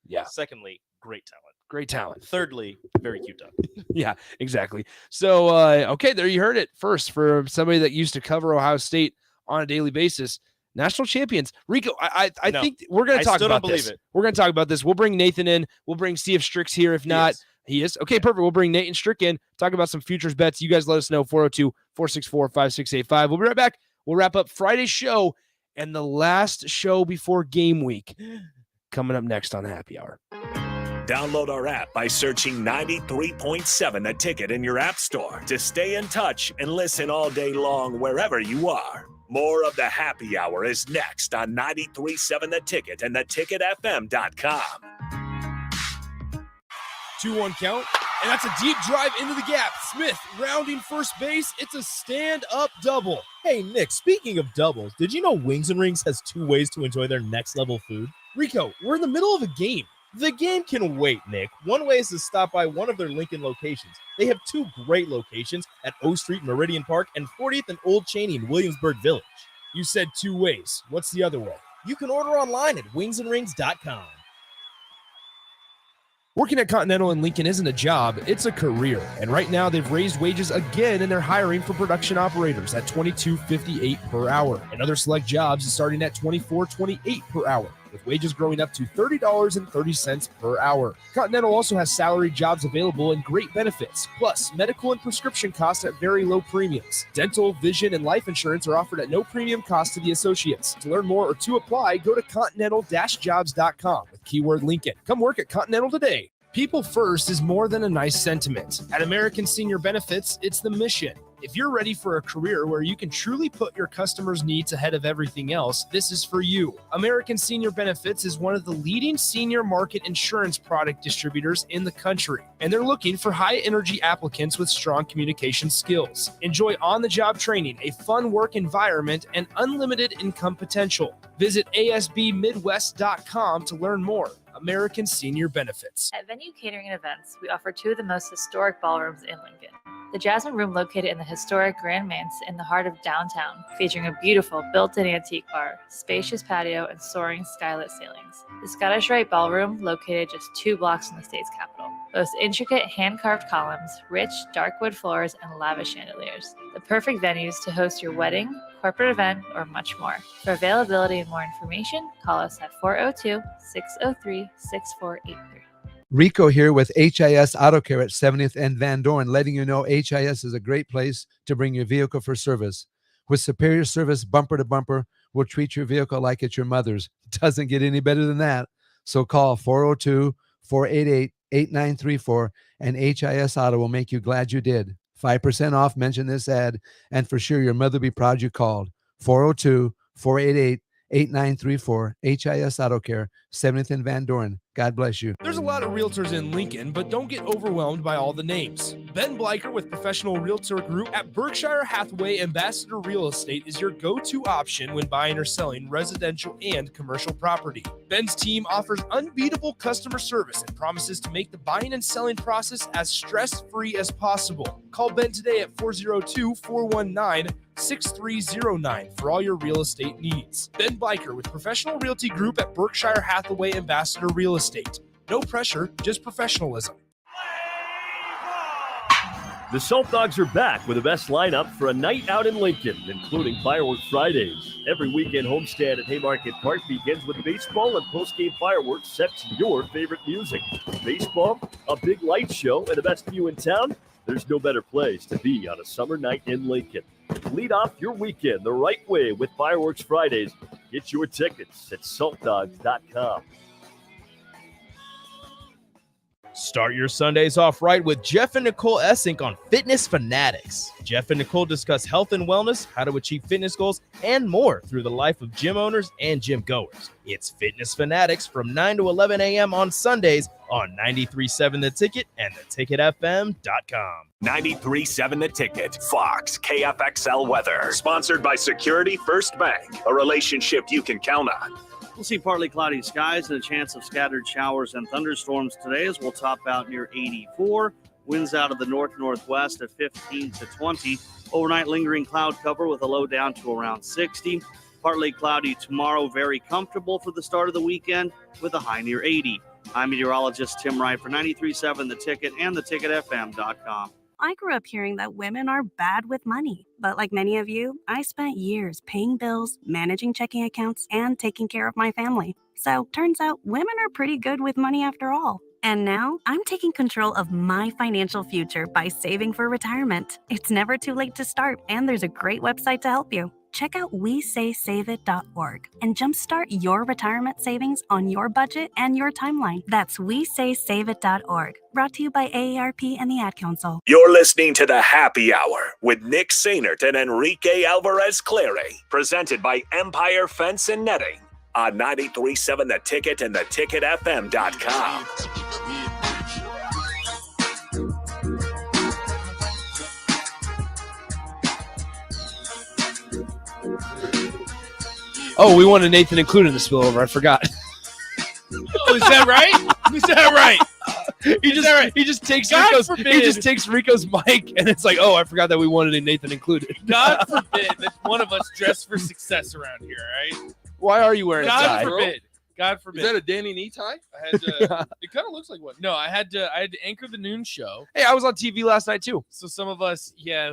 S3: Yeah.
S5: Secondly, great talent.
S3: Great talent.
S5: Thirdly, very cute dog.
S3: Yeah, exactly. So, okay, there you heard it first for somebody that used to cover Ohio State on a daily basis. National champions. Rico, I think we're going to talk about this. We're going to talk about this. We'll bring Nathan in. We'll bring Steve Strix here. If not, he is. Okay, perfect. We'll bring Nate and Strick in. Talk about some futures bets. You guys let us know. 402-464-5685. We'll be right back. We'll wrap up Friday's show and the last show before game week coming up next on Happy Hour.
S1: Download our app by searching 93.7 The Ticket in your app store to stay in touch and listen all day long wherever you are. More of the Happy Hour is next on 93.7 The Ticket and theticketfm.com.
S3: 2-1 count, and that's a deep drive into the gap. Smith rounding first base. It's a stand-up double.
S11: Hey, Nick, speaking of doubles, did you know Wings and Rings has 2 ways to enjoy their next-level food?
S3: Rico, we're in the middle of a game.
S11: The game can wait, Nick. One way is to stop by one of their Lincoln locations. They have 2 great locations at O Street, Meridian Park, and 40th and Old Cheney in Williamsburg Village.
S3: You said 2 ways. What's the other way?
S11: You can order online at wingsandrings.com.
S3: Working at Continental in Lincoln isn't a job, it's a career. And right now they've raised wages again and they're hiring for production operators at $22.58 per hour. And other select jobs is starting at $24.28 per hour, with wages growing up to $30.30 per hour. Continental also has salaried jobs available and great benefits, plus medical and prescription costs at very low premiums. Dental, vision, and life insurance are offered at no premium cost to the associates. To learn more or to apply, go to continental-jobs.com with keyword Lincoln. Come work at Continental today. People first is more than a nice sentiment. At American Senior Benefits, it's the mission. If you're ready for a career where you can truly put your customers' needs ahead of everything else, this is for you. American Senior Benefits is one of the leading senior market insurance product distributors in the country, and they're looking for high-energy applicants with strong communication skills. Enjoy on-the-job training, a fun work environment, and unlimited income potential. Visit asbmidwest.com to learn more. American Senior Benefits.
S19: At Venue Catering and Events, we offer 2 of the most historic ballrooms in Lincoln. The Jasmine Room, located in the historic Grand Manse in the heart of downtown, featuring a beautiful built-in antique bar, spacious patio, and soaring skylit ceilings. The Scottish Rite Ballroom, located just 2 blocks from the state's capital, boasts intricate hand-carved columns, rich dark wood floors, and lavish chandeliers. The perfect venues to host your wedding, corporate event, or much more. For availability and more information, call us at 402-603-6483.
S20: Rico here with HIS Auto Care at 70th and Van Dorn, letting you know HIS is a great place to bring your vehicle for service. With superior service bumper to bumper, we'll treat your vehicle like it's your mother's. It doesn't get any better than that. So call 402-488-8934 and HIS Auto will make you glad you did. 5% off, mention this ad, and for sure your mother will be proud you called. 402-488-8934, HIS Auto Care, 70th and Van Dorn. God bless you.
S3: There's a lot of realtors in Lincoln, but don't get overwhelmed by all the names. Ben Bleicher with Professional Realtor Group at Berkshire Hathaway Ambassador Real Estate is your go-to option when buying or selling residential and commercial property. Ben's team offers unbeatable customer service and promises to make the buying and selling process as stress-free as possible. Call Ben today at 402-419-6309 for all your real estate needs. Ben Bleicher with Professional Realty Group at Berkshire Hathaway Ambassador Real Estate. No pressure, just professionalism.
S21: The Salt Dogs are back with the best lineup for a night out in Lincoln, including Fireworks Fridays. Every weekend homestand at Haymarket Park begins with baseball and post-game fireworks set to your favorite music. Baseball, a big light show, and the best view in town. There's no better place to be on a summer night in Lincoln. Lead off your weekend the right way with Fireworks Fridays. Get your tickets at saltdogs.com.
S11: Start your Sundays off right with Jeff and Nicole Essink on Fitness Fanatics. Jeff and Nicole discuss health and wellness, how to achieve fitness goals, and more through the life of gym owners and gym goers. It's Fitness Fanatics from 9 to 11 a.m. on Sundays on 93.7 The Ticket and theticketfm.com.
S1: 93.7 The Ticket, Fox, KFXL weather. Sponsored by Security First Bank, a relationship you can count on.
S22: We'll see partly cloudy skies and a chance of scattered showers and thunderstorms today as we'll top out near 84. Winds out of the north-northwest at 15 to 20. Overnight lingering cloud cover with a low down to around 60. Partly cloudy tomorrow, very comfortable for the start of the weekend with a high near 80. I'm meteorologist Tim Wright for 93.7 The Ticket and theticketfm.com.
S23: I grew up hearing that women are bad with money. But like many of you, I spent years paying bills, managing checking accounts, and taking care of my family. So turns out women are pretty good with money after all. And now I'm taking control of my financial future by saving for retirement. It's never too late to start, and there's a great website to help you. Check out WeSaySaveIt.org and jumpstart your retirement savings on your budget and your timeline. That's WeSaySaveIt.org. Brought to you by AARP and the Ad Council.
S1: You're listening to The Happy Hour with Nick Sainert and Enrique Alvarez Clary, presented by Empire Fence and Netting on 93.7 The Ticket and theticketfm.com.
S3: Oh, we wanted Nathan included in the spillover. I forgot.
S4: Oh, is that right? Is that right?
S3: He just takes Rico's mic, and it's like, oh, I forgot that we wanted Nathan included.
S4: God forbid that one of us dress for success around here, right?
S3: Why are you wearing a tie?
S4: God forbid.
S24: Is that a Danny Nee tie?
S4: I had to. It kind of looks like one. No, I had to anchor the noon show.
S3: Hey, I was on TV last night too.
S4: So some of us, yeah,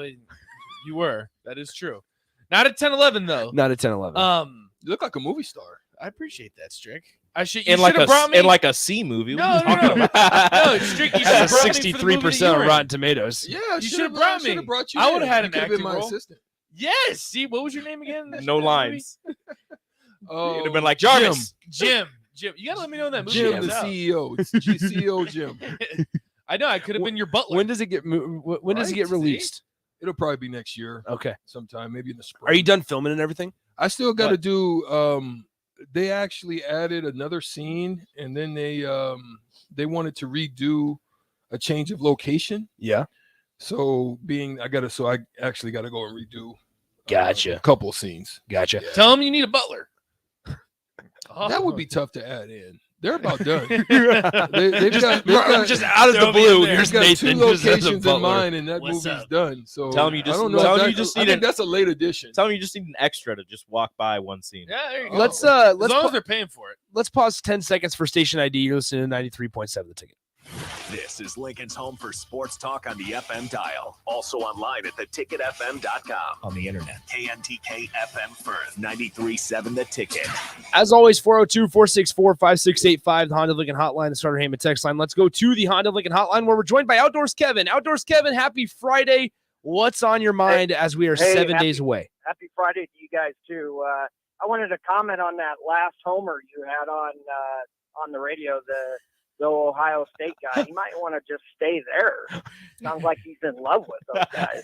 S4: you were. That is true. Not at 10-11 though.
S3: Not at 10-11.
S24: You look like a movie star.
S4: I appreciate that, Strick. You should
S11: in
S4: have brought me
S11: in like a C movie.
S4: No. No, Strick, you should have brought me for the movie
S3: 63% on Rotten Tomatoes.
S24: Yeah,
S4: you should have brought me.
S24: Brought you
S4: I would have had
S24: you
S4: an acting
S24: been my
S4: role.
S24: assistant.
S4: Yes. See, what was your name again?
S11: No lines.
S24: Oh,
S11: It'd have been like Jarvis.
S4: Jim. You gotta let me know when that movie
S24: Jim,
S4: comes
S24: the
S4: out.
S24: CEO. It's CEO Jim.
S4: I know. I could have been your butler.
S3: When does it get? When does it get released?
S24: It'll probably be next year.
S3: Okay,
S24: sometime maybe in the spring.
S3: Are you done filming and everything?
S24: I still got to do. They actually added another scene, and then they wanted to redo a change of location.
S3: Yeah.
S24: So I actually got to go and redo.
S3: Gotcha.
S24: A couple scenes.
S3: Gotcha.
S24: Yeah.
S4: Tell them you need a butler.
S24: That would be tough to add in. They're about done.
S3: they've got just out of the blue. Here's
S24: got
S3: Nathan.
S24: 2 locations in mind, and that movie's done. So
S11: tell them you just.
S24: I don't know. I think that's a late addition.
S11: Tell them you just need an extra to just walk by one scene.
S4: Yeah, there you go.
S3: Let's
S4: as long as they're paying for it.
S3: Let's pause 10 seconds for station ID. You're listening to 93.7 The Ticket.
S1: This is Lincoln's home for sports talk on the FM dial. Also online at theticketfm.com. On the internet, KNTK FM Firth, 93.7 The Ticket.
S3: As always, 402-464-5685, the Honda Lincoln Hotline, the Starter Heyman text line. Let's go to the Honda Lincoln Hotline where we're joined by Outdoors Kevin. Outdoors Kevin, happy Friday. What's on your mind as we are 7 days away?
S2: Happy Friday to you guys, too. I wanted to comment on that last homer you had on the radio, the Ohio State guy. He might want to just stay there. Sounds like he's in love with those guys.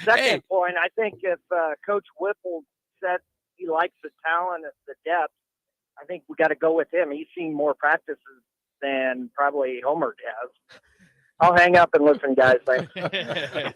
S2: Second point, I think if Coach Whipple said he likes the talent and the depth, I think we got to go with him. He's seen more practices than probably Homer has. I'll hang up and listen, guys. Thanks.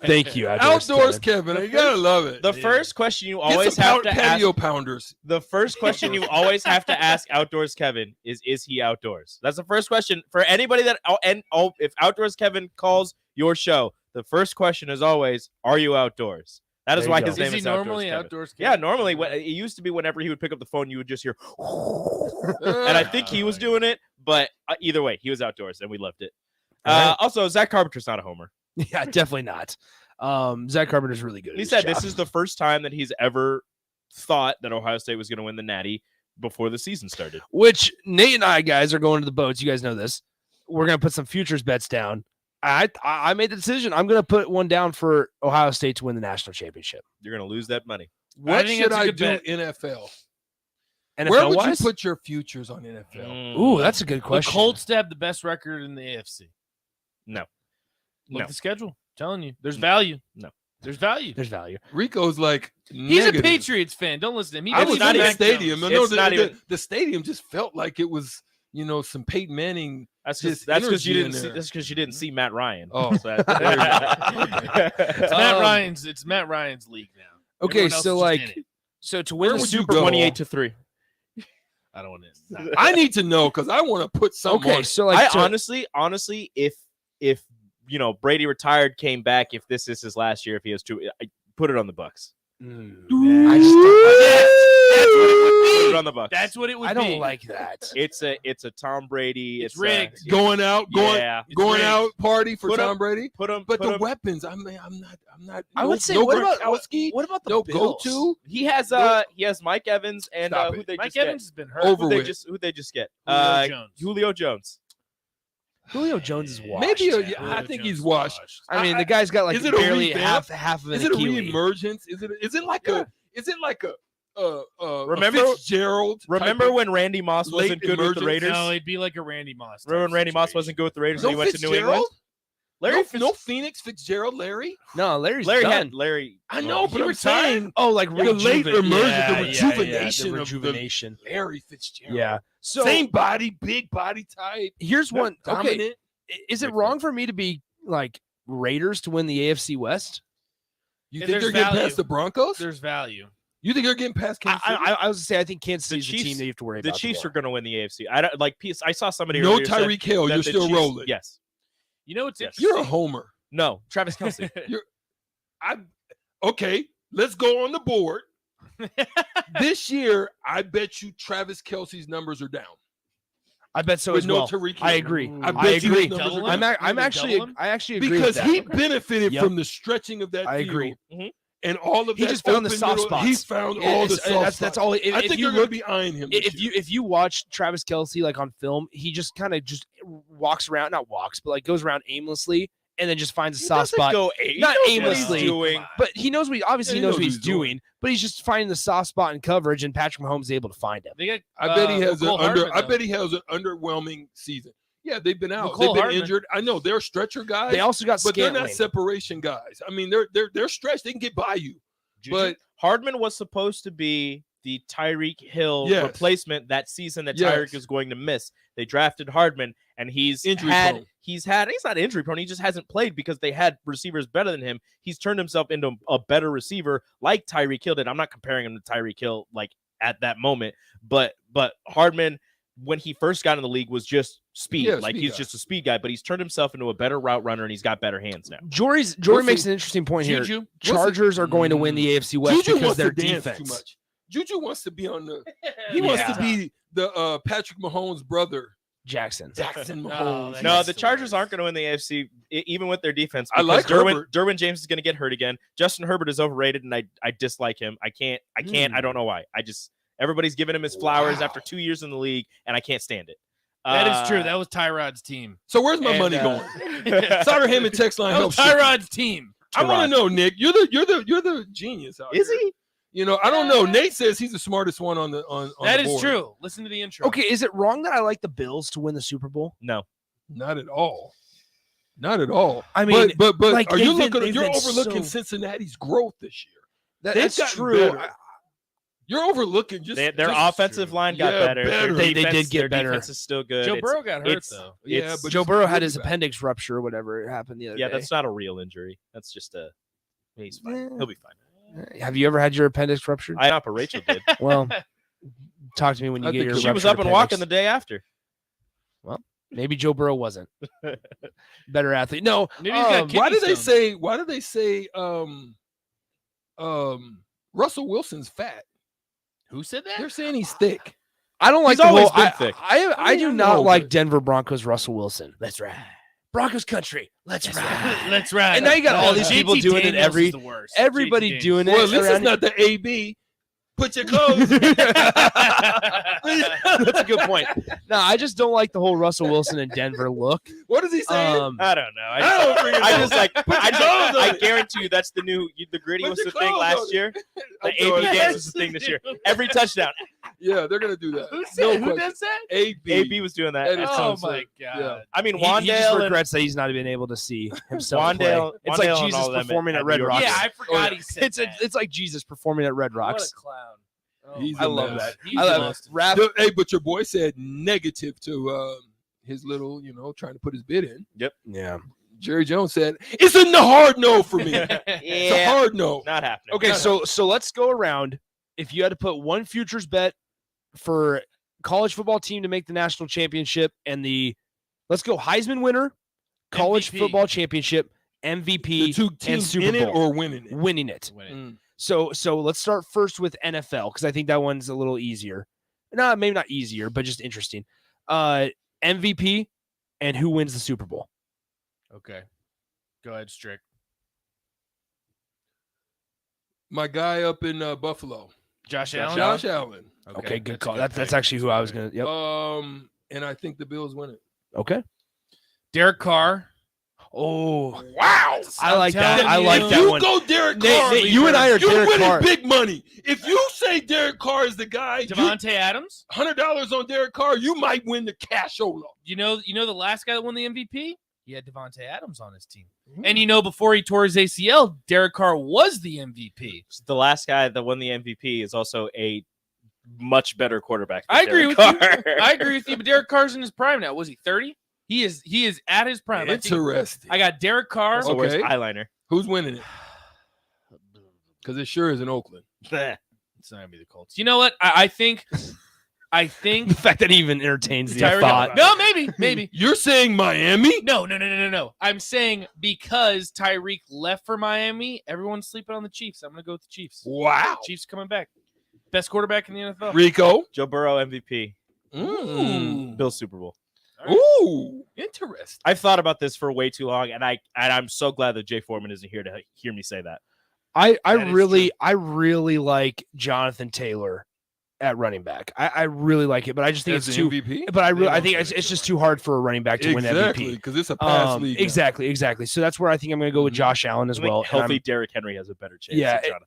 S3: Thank you.
S24: Outdoors Kevin. You got to love it.
S5: The first question you
S24: Get
S5: always
S24: some
S5: have to
S24: patio
S5: ask.
S24: pounders.
S5: The first question you always have to ask Outdoors Kevin is he outdoors? That's the first question for anybody if Outdoors Kevin calls your show, the first question is always, are you outdoors? That is why his name is
S4: normally
S5: Outdoors
S4: Kevin?
S5: Yeah, normally it used to be whenever he would pick up the phone, you would just hear, and I think he was doing it, but either way, he was outdoors and we loved it. Also, Zach Carpenter's not a homer.
S3: Yeah, definitely not. Zach Carpenter's really good.
S5: He said this is the first time that he's ever thought that Ohio State was going to win the Natty before the season started.
S3: Which Nate and I, guys, are going to the boats. You guys know this. We're going to put some futures bets down. I made the decision. I'm going to put one down for Ohio State to win the national championship.
S5: You're going to lose that money.
S24: What should I do NFL?
S3: NFL
S24: Where would
S3: wise?
S24: you put your futures on NFL?
S3: Ooh, that's a good question.
S4: The Colts have the best record in the AFC.
S5: No.
S4: Look at the schedule. I'm telling you. There's value.
S5: No.
S4: There's value.
S3: There's value.
S24: Rico's like
S4: He's
S24: negative.
S4: a Patriots fan. Don't listen to him. He
S24: I was
S4: believes
S24: in
S4: in
S24: the
S4: Mac
S24: stadium.
S4: Jones.
S24: No,
S5: It's not even-
S24: the stadium just felt like it was, some Peyton Manning.
S5: That's
S24: just
S5: because you
S24: energy
S5: didn't
S24: in
S5: see.
S24: there.
S5: That's because you didn't see Matt Ryan.
S24: Oh,
S5: So that-
S4: It's Matt Ryan's league now.
S3: Okay,
S4: Everyone else
S3: so
S4: is just in it.
S3: so to win
S24: Where
S3: the
S24: would you
S3: Super
S24: go?
S5: 28-3.
S4: I don't want to.
S24: I need to know because I want to put something on
S3: Okay,
S24: it.
S3: so
S5: honestly, if Brady retired, came back, if this is his last year, if he has two, I put it on the Bucks.
S3: I just
S5: Put it on the Bucks.
S4: That's what it would
S3: I
S4: be.
S3: don't like that.
S5: It's a Tom Brady. It's
S4: rigged.
S24: Going out
S4: rigged.
S24: party for
S5: Put
S24: Tom
S5: 'em-
S24: Brady.
S5: But
S24: But the weapons, I'm not.
S3: I would say,
S24: no
S3: what about
S24: Gronkowski,
S3: the
S24: no
S3: Bills?
S24: go-to.
S5: He has Mike Evans and
S24: Stop
S5: who
S24: it.
S5: they
S4: Mike
S5: just
S4: Evans
S5: get.
S4: has been hurt.
S24: Over
S5: Who
S24: with.
S5: they just get?
S4: Julio Jones.
S5: Julio Jones.
S3: Julio Jones is washed.
S24: Maybe
S4: Julio
S24: I think
S4: Jones
S24: he's
S4: is
S24: washed.
S3: I mean, the guy's got like
S24: is it a
S3: barely
S24: revamp?
S3: half of an
S24: Is it a
S3: Achilles.
S24: reemergence? Is it like a
S5: Remember-
S24: Fitzgerald?
S5: Remember
S24: type of
S5: when Randy Moss wasn't
S24: late
S5: good with the
S24: emergence?
S5: Raiders?
S4: No, it'd be like a Randy Moss.
S5: Remember when
S4: type
S5: Randy Moss
S4: situation.
S5: wasn't good with the Raiders
S24: No
S5: and he went to New
S24: Fitzgerald?
S5: England?
S24: No Phoenix Fitzgerald, Larry.
S3: No, Larry's
S5: Larry
S3: done.
S5: had Larry.
S24: I know, but
S3: He
S24: I'm
S3: retired.
S24: saying
S3: Oh, like
S24: the late emergence, the
S3: rejuvenation,
S24: rejuvenation of Larry Fitzgerald.
S3: Yeah. So
S24: Same body, big body type.
S3: here's one. Okay,
S24: Dominant.
S3: is it wrong for me to be like Raiders to win the AFC West?
S24: You
S4: And
S24: think they're
S4: there's
S24: getting
S4: value.
S24: past the Broncos?
S4: There's value.
S24: You think they're getting past Kansas City?
S3: I was gonna say I think Kansas
S5: The
S3: City's the
S5: Chiefs-
S3: team that you have to worry
S5: The
S3: about.
S5: Chiefs
S3: the
S5: are going to win the AFC. I don't like. I saw somebody.
S24: No
S5: earlier said
S24: Tyreek Hill.
S5: that
S24: You're
S5: the
S24: still
S5: Chiefs-
S24: rolling.
S5: Yes.
S4: You know what's
S5: Yes.
S4: interesting?
S24: You're a homer.
S5: No. Travis Kelce.
S24: Okay, let's go on the board. This year, I bet you Travis Kelce's numbers are down.
S3: I bet so
S24: With
S3: as
S24: no
S3: well.
S24: Tyreek
S3: I
S24: Hill.
S3: agree.
S24: I
S3: I
S24: bet you
S3: agree.
S24: his numbers are
S3: I'm,
S24: down.
S3: I'm actually I actually agree
S24: Because
S3: with that.
S24: he benefited
S3: Yep.
S24: from the stretching of that
S3: I
S24: field.
S3: agree.
S24: And all of
S3: He
S24: that
S3: just found the
S24: open
S3: soft
S24: middle-
S3: spots.
S24: He found
S3: Yeah,
S24: all the
S3: it's-
S24: soft
S3: that's
S24: spots.
S3: all.
S24: I
S3: If
S24: think
S3: you
S24: you're going
S3: look-
S24: to be eyeing him. this year.
S3: If you watch Travis Kelce like on film, he just kind of just walks around, not walks, but like goes around aimlessly and then just finds a soft spot.
S5: Go
S3: Not
S5: he knows what he's
S3: aimlessly,
S5: doing.
S3: but he knows what he obviously
S24: Yeah, he
S3: knows
S24: knows
S3: what he's
S24: what he's doing.
S3: doing. But he's just finding the soft spot in coverage, and Patrick Mahomes is able to find him.
S4: They got,
S24: I bet he has
S4: Mecole
S24: an under.
S4: Hardman,
S24: I
S4: though.
S24: bet he has an underwhelming season. Yeah, they've been out.
S4: Mecole
S24: They've been
S4: Hardman.
S24: injured. I know they're stretcher guys.
S3: They also got
S24: but they're not
S3: Scantling.
S24: separation guys. I mean, they're stretched. They can get by you. But
S5: Hardman was supposed to be the Tyreek Hill
S24: Yes.
S5: replacement that season that
S24: Yes.
S5: Tyreek is going to miss. They drafted Hardman, and he's
S24: Injury prone.
S5: he's not injury prone. He just hasn't played because they had receivers better than him. He's turned himself into a better receiver like Tyreek Hill did. I'm not comparing him to Tyreek Hill like at that moment, but Hardman, when he first got in the league, was just speed.
S24: Yeah,
S5: like
S24: speed
S5: he's
S24: guy.
S5: just a speed guy, but he's turned himself into a better route runner, and he's got better hands now.
S3: Jory
S24: Listen,
S3: makes an interesting point here.
S24: Juju,
S3: Chargers are going to win the AFC West
S24: Juju
S3: because
S24: wants
S3: their
S24: to dance
S3: defense.
S24: too much. Juju wants to be on the. He wants to be the Patrick Mahomes' brother
S3: Jackson.
S24: Jackson
S4: No,
S24: Mahomes.
S5: No, the Chargers aren't going to win the AFC, even with their defense.
S24: I like Herbert.
S5: Derwin James is going to get hurt again. Justin Herbert is overrated, and I dislike him. I can't. I don't know why. Everybody's giving him his flowers after 2 years in the league, and I can't stand it.
S4: That is true. That was Tyrod's team.
S24: So where's my money going? Sutter Hammond text line
S4: That was
S24: helps.
S4: Tyrod's team.
S24: I want to know, Nick. You're the genius out
S5: Is
S24: here.
S5: he?
S24: You know, I don't know. Nate says he's the smartest one on the
S4: That
S24: the
S4: is
S24: board.
S4: true. Listen to the intro.
S3: Okay, is it wrong that I like the Bills to win the Super Bowl?
S5: No,
S24: not at all. Not at all.
S3: I mean,
S24: but
S3: like,
S24: are you
S3: they've
S24: looking?
S3: been
S24: You're overlooking
S3: so-
S24: Cincinnati's growth this year.
S3: That's
S24: gotten
S3: true.
S24: better. You're overlooking just
S5: their
S24: just-
S5: offensive line got
S24: Yeah,
S5: better.
S24: better.
S3: They
S5: Defense-
S3: did get
S5: their
S3: better.
S5: Defense is still good.
S4: Joe Burrow got hurt, though.
S24: Yeah, but
S3: Joe
S24: it's
S3: Burrow had
S24: really
S3: his
S24: bad.
S3: appendix rupture or whatever happened the other day.
S5: that's not a real injury. That's just a. He's fine. He'll be fine.
S3: Have you ever had your appendix ruptured?
S5: I know, but Rachel did.
S3: Well, talk to me when you
S24: I
S3: get
S24: think
S3: your.
S5: She was
S3: ruptured
S5: up and walking
S3: appendix.
S5: the day after.
S3: Well, maybe Joe Burrow wasn't better athlete. No,
S4: Maybe he's got
S24: Why
S4: kidney
S24: do they
S4: stones.
S24: say Russell Wilson's fat?
S4: Who said that?
S24: They're saying he's thick.
S3: I don't like
S5: He's
S3: the
S5: always
S3: whole.
S5: been
S3: I,
S5: thick.
S3: I do
S24: I
S3: not
S24: know,
S3: like
S24: but-
S3: Denver Broncos Russell Wilson. That's right. Broncos country. Let's ride.
S4: Let's ride.
S3: And now you got all these
S4: JT
S3: people doing it.
S4: Daniels is the worst.
S3: Everybody
S4: JT
S3: doing it.
S24: Well, at least it's
S3: around-
S24: not the AB. Put your clothes.
S3: That's a good point. No, I just don't like the whole Russell Wilson in Denver look.
S24: What is he saying?
S5: I don't know.
S24: I
S5: I guarantee you that's the new. The gritty
S24: Put
S5: was
S24: your
S5: the thing
S24: clothes
S5: last
S24: on.
S5: year.
S24: I'm
S5: The
S24: doing
S5: AB
S24: it.
S5: dance was the thing this year. Every touchdown.
S24: Yeah, they're gonna do that.
S4: Who
S24: question.
S4: does that?
S24: AB.
S5: AB was doing that.
S24: That is
S4: Oh
S24: so
S4: my
S24: sick.
S4: god.
S24: Yeah.
S5: I mean,
S3: He just
S5: Wandale and
S3: regrets that he's not been able to see himself
S5: Wandale-
S3: play. It's
S5: Wandale
S3: like
S5: and
S3: Jesus
S5: all them
S3: performing
S5: at
S3: at Red
S5: New York
S3: Rocks.
S4: Yeah, I forgot he said
S3: It's like Jesus performing at Red
S4: What
S3: Rocks.
S4: a clown. Oh,
S24: He's
S3: I
S24: a
S3: love
S24: mess.
S3: that.
S4: He's
S3: I
S4: the
S3: love
S4: most-
S3: rap.
S24: Hey, but your boy said negative to his little, trying to put his bid in.
S5: Yep.
S3: Yeah.
S24: Jerry Jones said it's a hard no for me. It's a hard no.
S5: Not happening.
S3: Okay, so let's go around. If you had to put one futures bet for college football team to make the national championship and let's go Heisman winner, college
S4: MVP.
S3: football championship, MVP,
S24: The two
S3: and
S24: teams
S3: Super
S24: in it
S3: Bowl.
S24: or winning it.
S3: Winning it.
S24: Mm.
S3: So let's start first with NFL because I think that one's a little easier. No, maybe not easier, but just interesting. MVP and who wins the Super Bowl.
S4: Okay. Go ahead, Strick.
S24: My guy up in Buffalo,
S4: Josh Allen.
S24: Josh Allen.
S3: Okay, good
S4: that's a
S3: call.
S4: good
S3: That's
S4: pick.
S3: actually who I was gonna. Yep.
S24: And I think the Bills win it.
S3: Okay.
S4: Derek Carr.
S3: Oh
S24: Wow!
S3: I like that.
S4: telling
S3: I
S4: you.
S3: like
S24: If
S3: that
S24: you
S3: one.
S24: go Derek
S3: Nate,
S24: Carr,
S3: Nate, you and I are
S24: you're
S3: Derek
S24: winning
S3: Carr.
S24: big money. If you say Derek Carr is the guy,
S4: Devontae Adams.
S24: $100 on Derek Carr, you might win the cashola.
S4: You know the last guy that won the MVP? He had Devontae Adams on his team. And before he tore his ACL, Derek Carr was the MVP.
S5: The last guy that won the MVP is also a much better quarterback. than
S4: I agree
S5: Derek
S4: with you.
S5: Carr.
S4: I agree with you, but Derek Carr's in his prime now. Was he 30? He is at his prime. I think-
S24: Interesting.
S4: I got Derek Carr.
S5: So where's
S24: Okay.
S5: eyeliner?
S24: Who's winning it? Because it sure is in Oakland.
S4: It's not gonna be the Colts. You know what? I think
S3: The fact that he even entertains the
S4: Tyreek-
S3: thought.
S4: No, maybe.
S24: You're saying Miami?
S4: No. I'm saying because Tyreek left for Miami, everyone's sleeping on the Chiefs. I'm gonna go with the Chiefs.
S24: Wow.
S4: Chiefs coming back. Best quarterback in the NFL.
S24: Rico?
S5: Joe Burrow MVP.
S24: Mm.
S5: Bill Super Bowl.
S24: Ooh, interesting.
S5: I've thought about this for way too long, and I'm so glad that Jay Foreman isn't here to hear me say that.
S3: I
S4: That is
S3: really like Jonathan Taylor at running back. I really like it, but I just think
S24: As
S3: it's
S24: the
S3: too.
S24: MVP?
S3: But I
S24: They
S3: think
S24: don't
S3: it's just too hard for a running back to win
S24: Exactly,
S3: MVP.
S24: because it's a pass league now.
S3: Exactly. So that's where I think I'm going to go with Josh Allen as
S5: I think
S3: well.
S5: healthy
S3: And
S5: Derrick Henry has a better chance.
S3: Yeah,
S5: than Jonathan.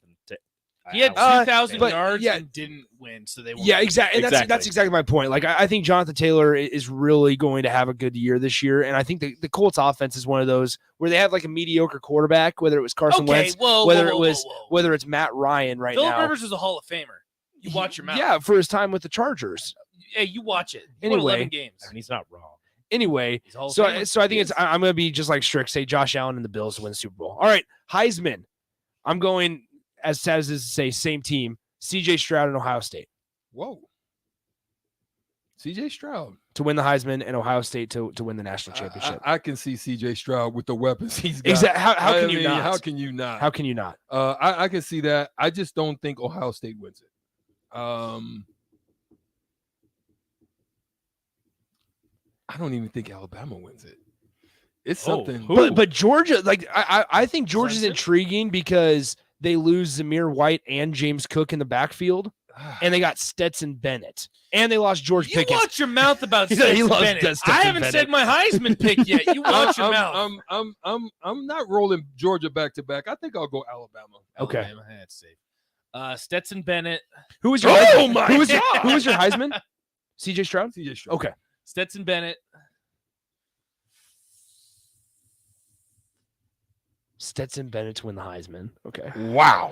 S4: He had
S5: Allen.
S4: 2,000
S3: but,
S4: yards
S3: yeah.
S4: and didn't win, so they won.
S3: Yeah, exactly. And
S5: Exactly.
S3: that's exactly my point. Like I think Jonathan Taylor is really going to have a good year this year, and I think the Colts offense is one of those where they have like a mediocre quarterback, whether it was Carson Wentz, whether it's Matt Ryan right
S4: Philip
S3: now.
S4: Rivers is a Hall of Famer. You watch your mouth.
S3: Yeah, for his time with the Chargers.
S4: Hey, you watch it. He won
S3: Anyway.
S4: 11 games.
S5: I mean, he's not wrong.
S3: Anyway,
S4: He's a Hall of
S3: so
S4: Famer.
S3: I think I'm going to be just like Strick, say Josh Allen and the Bills to win the Super Bowl. All right, Heisman. I'm going as sad as this is to say, same team. C.J. Stroud and Ohio State
S24: Whoa. CJ Stroud.
S3: to win the Heisman and Ohio State to win the national championship.
S24: I can see CJ Stroud with the weapons he's got.
S3: Exactly. How can you
S24: mean,
S3: not?
S24: How can you not?
S3: How can you not?
S24: I can see that. I just don't think Ohio State wins it. I don't even think Alabama wins it. It's something.
S3: But Georgia, like I think Georgia's intriguing because they lose Zamir White and James Cook in the backfield, and they got Stetson Bennett, and they lost George Pickens.
S6: You watch your mouth about Stetson Bennett. I haven't said my Heisman pick yet. You watch your mouth.
S24: I'm not rolling Georgia back to back. I think I'll go Alabama.
S3: Okay.
S6: Alabama, that's safe. Stetson Bennett.
S3: Who was your Heisman? Who was your Heisman? CJ Stroud?
S24: CJ Stroud.
S3: Okay.
S6: Stetson Bennett.
S3: Stetson Bennett to win the Heisman. Okay.
S24: Wow.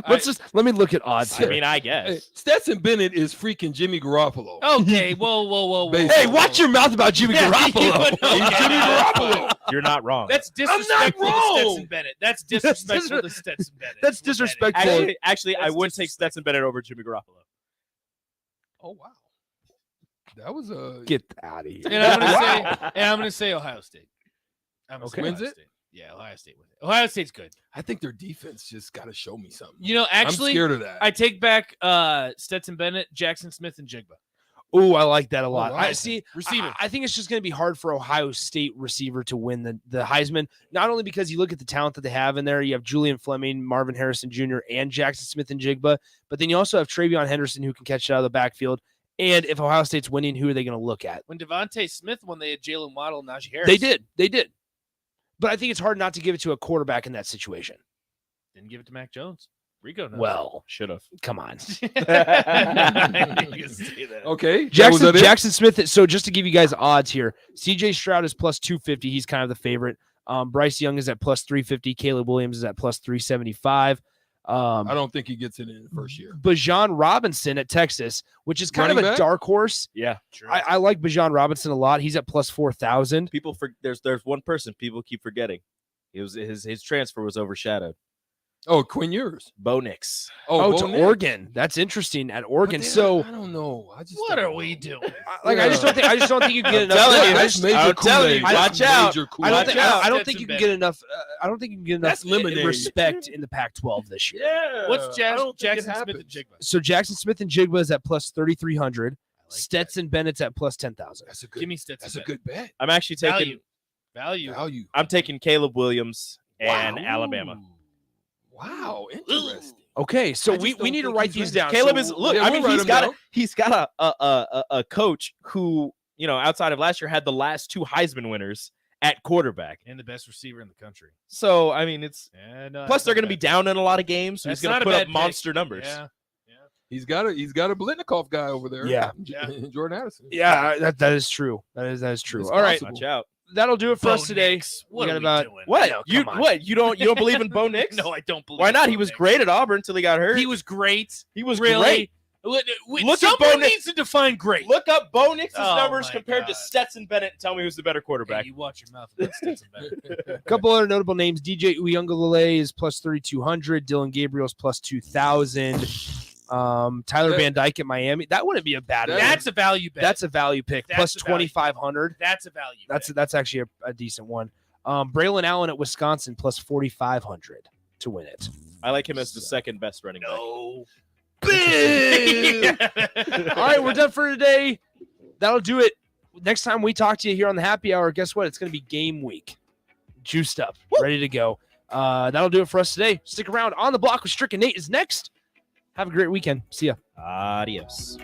S3: Let me look at odds here.
S5: I mean, I guess.
S24: Stetson Bennett is freaking Jimmy Garoppolo.
S6: Okay, whoa.
S3: Hey, watch your mouth about Jimmy Garoppolo.
S24: He's Jimmy Garoppolo.
S5: You're not wrong.
S6: That's disrespectful to Stetson Bennett. That's disrespectful to Stetson Bennett.
S3: That's disrespectful.
S5: Actually, I would take Stetson Bennett over Jimmy Garoppolo.
S24: Oh wow. That was a
S3: get out of here.
S6: And I'm gonna say Ohio State.
S24: Wins it?
S6: Yeah, Ohio State wins it. Ohio State's good.
S24: I think their defense just got to show me something.
S6: You know, actually,
S24: I'm scared of that.
S6: I take back Stetson Bennett, Jackson Smith, and Jigba.
S3: Oh, I like that a lot.
S24: wow.
S3: I see.
S6: Receiver.
S3: I think it's just going to be hard for Ohio State receiver to win the Heisman. Not only because you look at the talent that they have in there, you have Julian Fleming, Marvin Harrison Jr., and Jackson Smith and Jigba, but then you also have Travion Henderson who can catch it out of the backfield. And if Ohio State's winning, who are they going to look at?
S6: When Devontae Smith won, they had Jalen Waddle and Najee Harris.
S3: They did. But I think it's hard not to give it to a quarterback in that situation.
S6: Didn't give it to Mac Jones. Rico knows.
S3: Well,
S5: should have.
S3: Come on.
S24: Okay.
S3: Jackson Smith. So just to give you guys odds here, CJ Stroud is plus 250. He's kind of the favorite. Bryce Young is at plus 350. Caleb Williams is at plus 375.
S24: I don't think he gets it in the first year.
S3: Bijan Robinson at Texas, which is kind
S24: Running
S3: of a
S24: back?
S3: dark horse.
S5: Yeah,
S3: I like Bijan Robinson a lot. He's at plus 4,000.
S5: There's one person people keep forgetting. It was his transfer was overshadowed.
S24: Oh, Quinn Ewers.
S5: Bo Nix.
S3: Oh,
S24: Bo
S3: to
S24: Nix.
S3: Oregon. That's interesting at Oregon. So
S24: I don't know.
S6: What are we doing?
S3: I just don't think you can get enough.
S24: I'm telling you,
S5: watch out.
S3: I don't think you can get enough. I don't think you can get enough
S24: That's lemonade.
S3: respect in the Pac-12 this year.
S24: Yeah.
S6: What's Jackson Smith
S24: happens.
S6: and Jigba?
S3: So Jackson Smith and Jigba is at plus 3,300. Stetson Bennett's at plus 10,000.
S24: That's a good.
S6: Give me Stetson.
S24: That's a good bet.
S5: I'm actually taking
S6: Value.
S5: I'm taking Caleb Williams and Alabama.
S24: Wow, interesting.
S3: Okay, so we need to write these down.
S5: Caleb
S3: So-
S5: is look.
S24: Yeah,
S5: I
S24: we'll
S5: mean,
S24: write
S5: he's got a coach who, you know, outside of last year had the last 2 Heisman winners at quarterback
S6: And the best receiver in the country.
S5: So I mean, it's
S6: And,
S5: plus they're going to be down in a lot of games, so he's
S6: That's
S5: going
S6: not
S5: to
S6: a
S5: put
S6: bad
S5: up
S6: pick.
S5: monster numbers.
S6: Yeah.
S24: He's got a Blitnikoff guy over there.
S3: Yeah.
S24: Jordan Addison.
S3: Yeah, that is true. That is true.
S24: It's
S3: All right,
S24: possible.
S5: Watch out.
S3: that'll do it for
S6: Bo
S3: us today.
S6: Nix. What
S3: We
S6: are
S3: got
S6: we
S3: about
S6: doing?
S5: What
S3: No,
S5: you
S3: come on.
S5: what you don't believe in Bo Nix?
S6: No, I don't believe.
S5: Why not?
S6: in
S5: He
S6: Bo
S5: was
S6: Nix.
S5: great at Auburn until he got hurt.
S6: He was great.
S5: He was
S6: really.
S5: great.
S6: Look
S5: up
S6: someone
S5: Bo Nix.
S6: needs to define great.
S5: Look up Bo Nix's
S6: Oh,
S5: numbers
S6: my
S5: compared to
S6: God.
S5: Stetson Bennett and tell me who's the better
S6: Hey,
S5: quarterback.
S6: you watch your mouth about Stetson Bennett.
S3: A couple other notable names. DJ Uyunglele is plus 3,200. Dylan Gabriel's plus 2,000. Tyler Van Dyke at Miami. That wouldn't be a bad one.
S6: That's a value bet.
S3: That's a value pick.
S6: That's
S3: Plus
S6: a value
S3: 2,500.
S6: That's a value.
S3: That's actually a decent one. Braylon Allen at Wisconsin plus 4,500 to win it.
S5: I like him as the second best running back.
S6: No.
S3: All right, we're done for today. That'll do it. Next time we talk to you here on the happy hour, guess what? It's going to be game week. Juiced up, ready to go. That'll do it for us today. Stick around. On the Block with Strick and Nate is next. Have a great weekend. See ya.
S5: Adios.